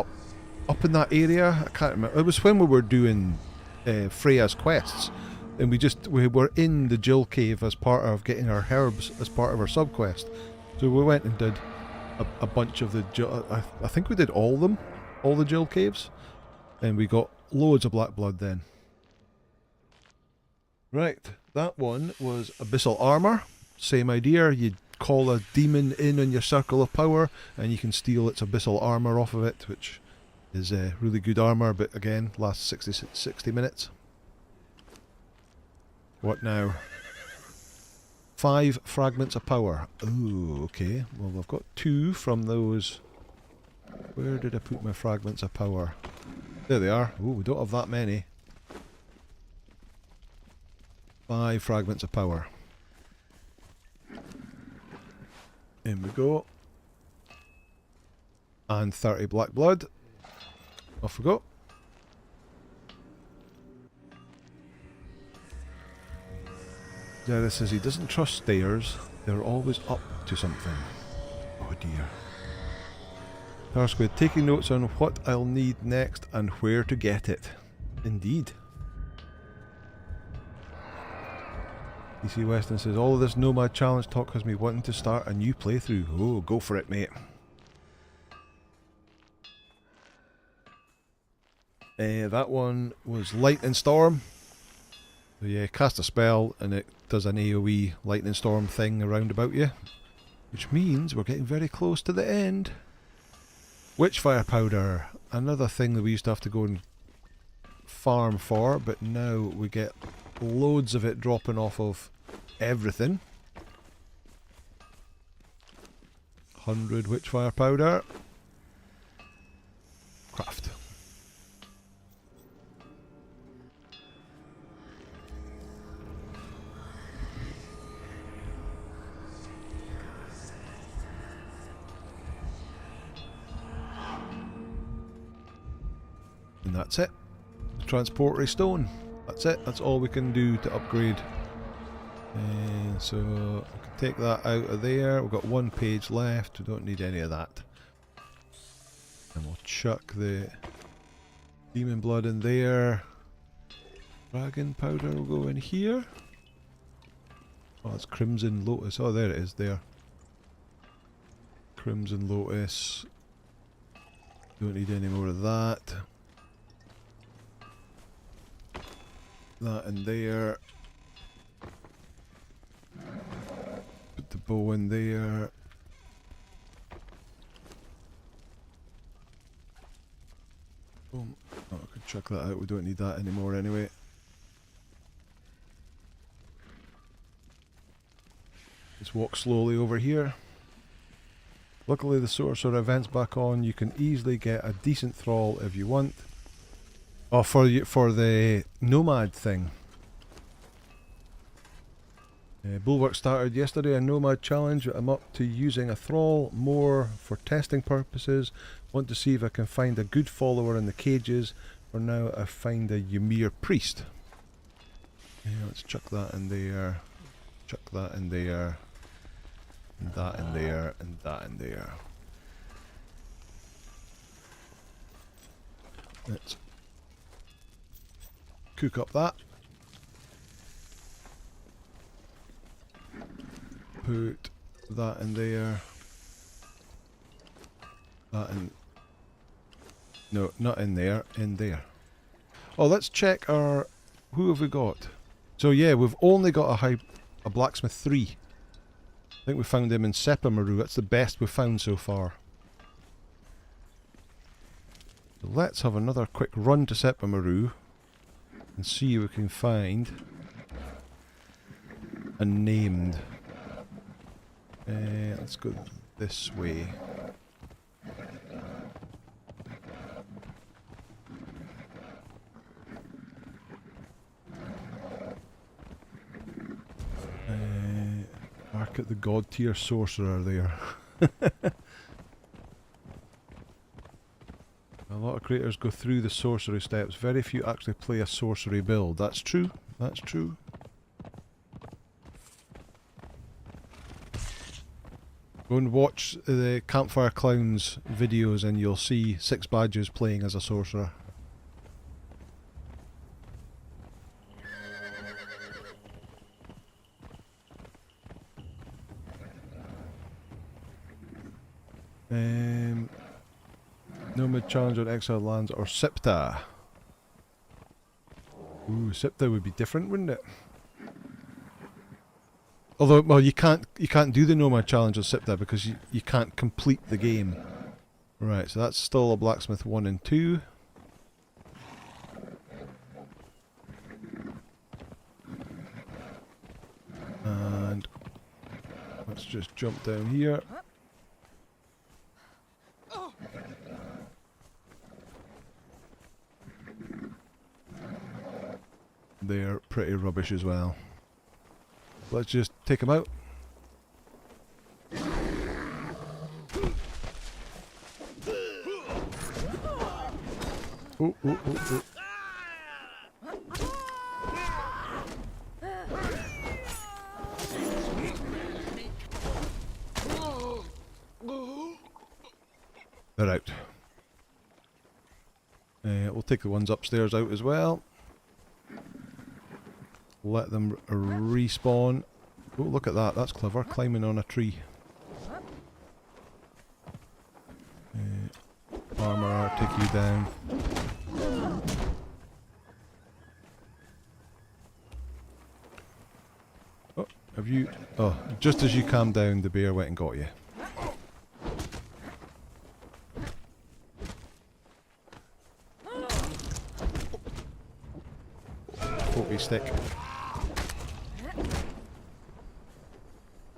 S1: in that area. I can't remember. It was when we were doing Freya's quests, and we were in the Jill Cave as part of getting our herbs as part of our sub quest. So we went and did a bunch of the Jill. I think we did all of them, all the Jill caves, and we got loads of Black Blood then. Right, that one was Abyssal Armor. Same idea. You call a demon in on your circle of power, and you can steal its Abyssal Armor off of it, which is really good armor, but again, lasts 60 minutes. What now? 5 fragments of power. Ooh, okay. Well, I've got 2 from those. Where did I put my fragments of power? There they are. Ooh, we don't have that many. 5 fragments of power. In we go. And 30 Black Blood. Off we go. Zara says he doesn't trust stairs. They're always up to something. Oh dear. Tarsquid taking notes on what I'll need next and where to get it. Indeed. PC Weston says, all of this Nomad Challenge talk has me wanting to start a new playthrough. Oh, go for it, mate. That one was Lightning Storm. So yeah, cast a spell and it does an AoE Lightning Storm thing around about you. Which means we're getting very close to the end. Witchfire Powder. Another thing that we used to have to go and farm for, but now we get loads of it dropping off of everything. 100 Witchfire Powder. Craft. And that's it. The Transportory Stone. That's it. That's all we can do to upgrade. So I can take that out of there. We've got one page left. We don't need any of that. And we'll chuck the Demon Blood in there. Dragon Powder will go in here. Oh, it's Crimson Lotus. Oh, there it is. There. Crimson Lotus. Don't need any more of that. That in there. Put the bow in there. Boom. Oh, I could chuck that out. We don't need that anymore anyway. Just walk slowly over here. Luckily the sorcerer event's back on. You can easily get a decent thrall if you want. Oh, for the Nomad thing. Bulwark started yesterday a Nomad challenge. I'm up to using a thrall more for testing purposes. Want to see if I can find a good follower in the cages. For now I find a Ymir priest. Yeah, let's chuck that in there. Chuck that in there. And that in there. And that in there. Let's cook up that. Put that in there. That in. No, not in there. In there. Oh, let's check our. Who have we got? So yeah, we've only got a blacksmith 3. I think we found him in Sepamaru. That's the best we've found so far. So let's have another quick run to Sepamaru and see if we can find a named. Let's go this way. Mark at the god tier sorcerer there. A lot of creators go through the sorcery steps. Very few actually play a sorcery build. That's true. That's true. Go and watch the Campfire Clowns videos and you'll see Six Badges playing as a sorcerer. Nomad Challenge on Exile Lands or Sipta. Ooh, Sipta would be different, wouldn't it? Although, well, you can't do the Nomad Challenge on Sipta because you can't complete the game. Right, so that's still a Blacksmith 1 and 2. And let's just jump down here. They're pretty rubbish as well. Let's just take them out. Oh, oh, oh, oh. They're out. We'll take the ones upstairs out as well. let them respawn. Oh, look at that. That's clever. Climbing on a tree. Armor, take you down. Oh, have you... Oh, just as you calmed down, the bear went and got you. Pokey stick.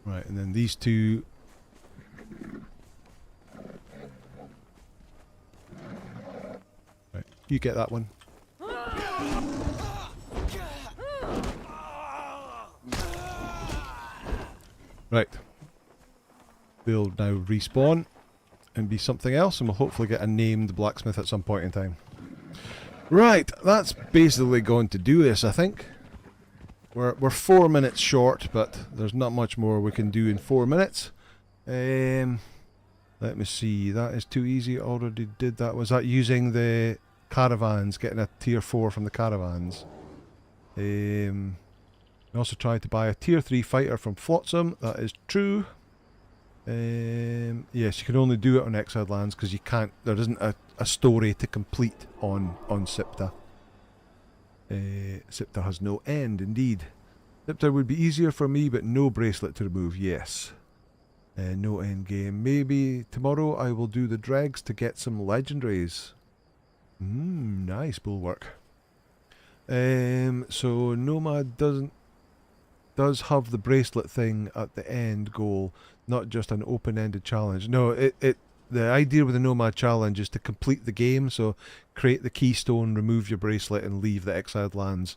S1: Right, and then these two... Right, you get that one. Right. They'll now respawn and be something else, and we'll hopefully get a named blacksmith at some point in time. Right, that's basically going to do this, I think. We're 4 minutes short, but there's not much more we can do in 4 minutes. Let me see, that is too easy. Already did that. Was that using the caravans, getting a tier 4 from the caravans? I also tried to buy a tier 3 fighter from Flotsam. That is true. Yes, you can only do it on Exiled Lands because you can't. There isn't a story to complete on Sipta. Sipta has no end, indeed. Sipta would be easier for me, but no bracelet to remove. Yes. No end game. Maybe tomorrow I will do the dregs to get some legendaries. Nice bulwark. So Nomad does have the bracelet thing at the end goal, not just an open-ended challenge. No, the idea with the Nomad challenge is to complete the game, so create the keystone, remove your bracelet and leave the Exiled Lands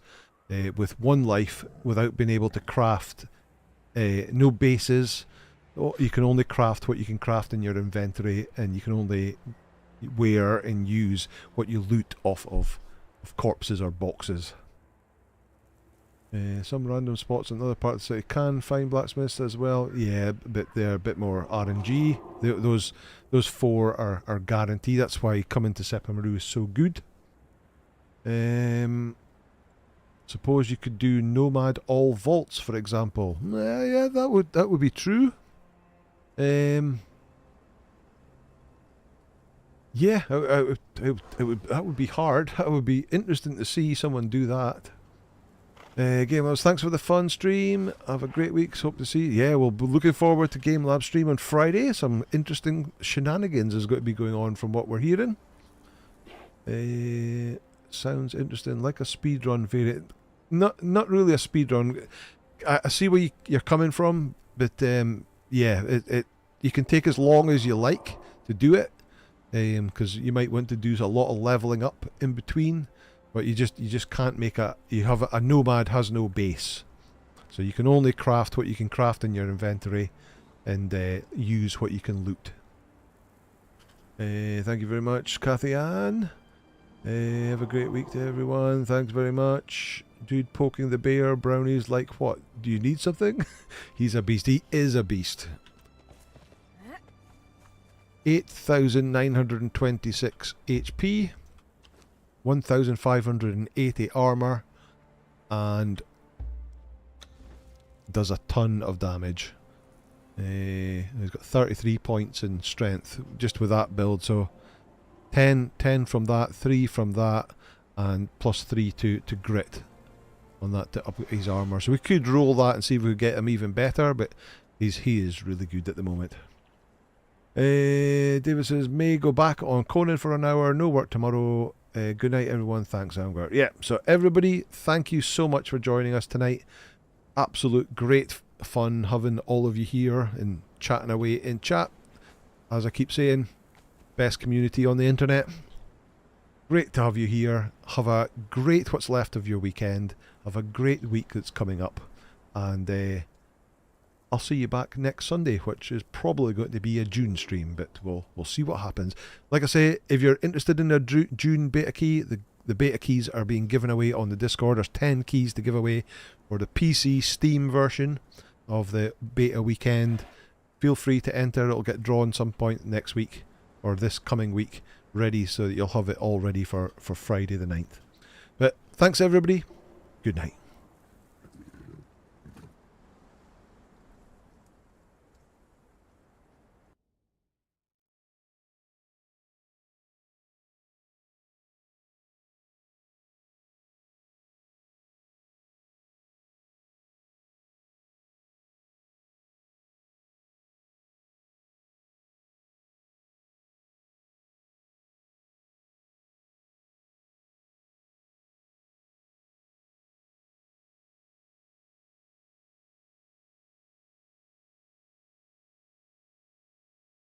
S1: with 1 life without being able to craft no bases. You can only craft what you can craft in your inventory, and you can only wear and use what you loot off of corpses or boxes. Some random spots in other parts of the city can find blacksmiths as well. Yeah, but they're a bit more RNG. Those 4 are guaranteed. That's why coming to Sepamaru is so good. Suppose you could do Nomad all vaults, for example. Yeah, that would be true. Yeah, that would be hard. That would be interesting to see someone do that. Game Labs, thanks for the fun stream. Have a great week. Hope to see you. Yeah, we'll be looking forward to Game Lab stream on Friday. Some interesting shenanigans is going to be going on from what we're hearing. Sounds interesting, like a speedrun variant. Not really a speedrun. I see where you're coming from, but yeah, you can take as long as you like to do it, because you might want to do a lot of leveling up in between. But you just can't make a Nomad has no base, so you can only craft what you can craft in your inventory, and use what you can loot. Thank you very much, Kathy Ann. Have a great week to everyone. Thanks very much. Dude poking the bear, brownies like what? Do you need something? He's a beast. He is a beast. 8,926 HP. 1,580 armor, and does a ton of damage. He's got 33 points in strength just with that build, so 10 from that, 3 from that, and plus 3 to grit on that to up his armor. So we could roll that and see if we could get him even better, but he is really good at the moment. David says, may go back on Conan for an hour, no work tomorrow. Good night everyone, thanks Amgar. Yeah, so everybody, thank you so much for joining us tonight. Absolute great fun having all of you here and chatting away in chat. As I keep saying, best community on the internet. Great to have you here. Have a great what's left of your weekend. Have a great week that's coming up, and I'll see you back next Sunday, which is probably going to be a June stream, but we'll see what happens. Like I say, if you're interested in a June beta key, the beta keys are being given away on the Discord. There's 10 keys to give away for the PC Steam version of the beta weekend. Feel free to enter. It'll get drawn some point next week or this coming week, ready so that you'll have it all ready for Friday the 9th. But thanks everybody. Good night.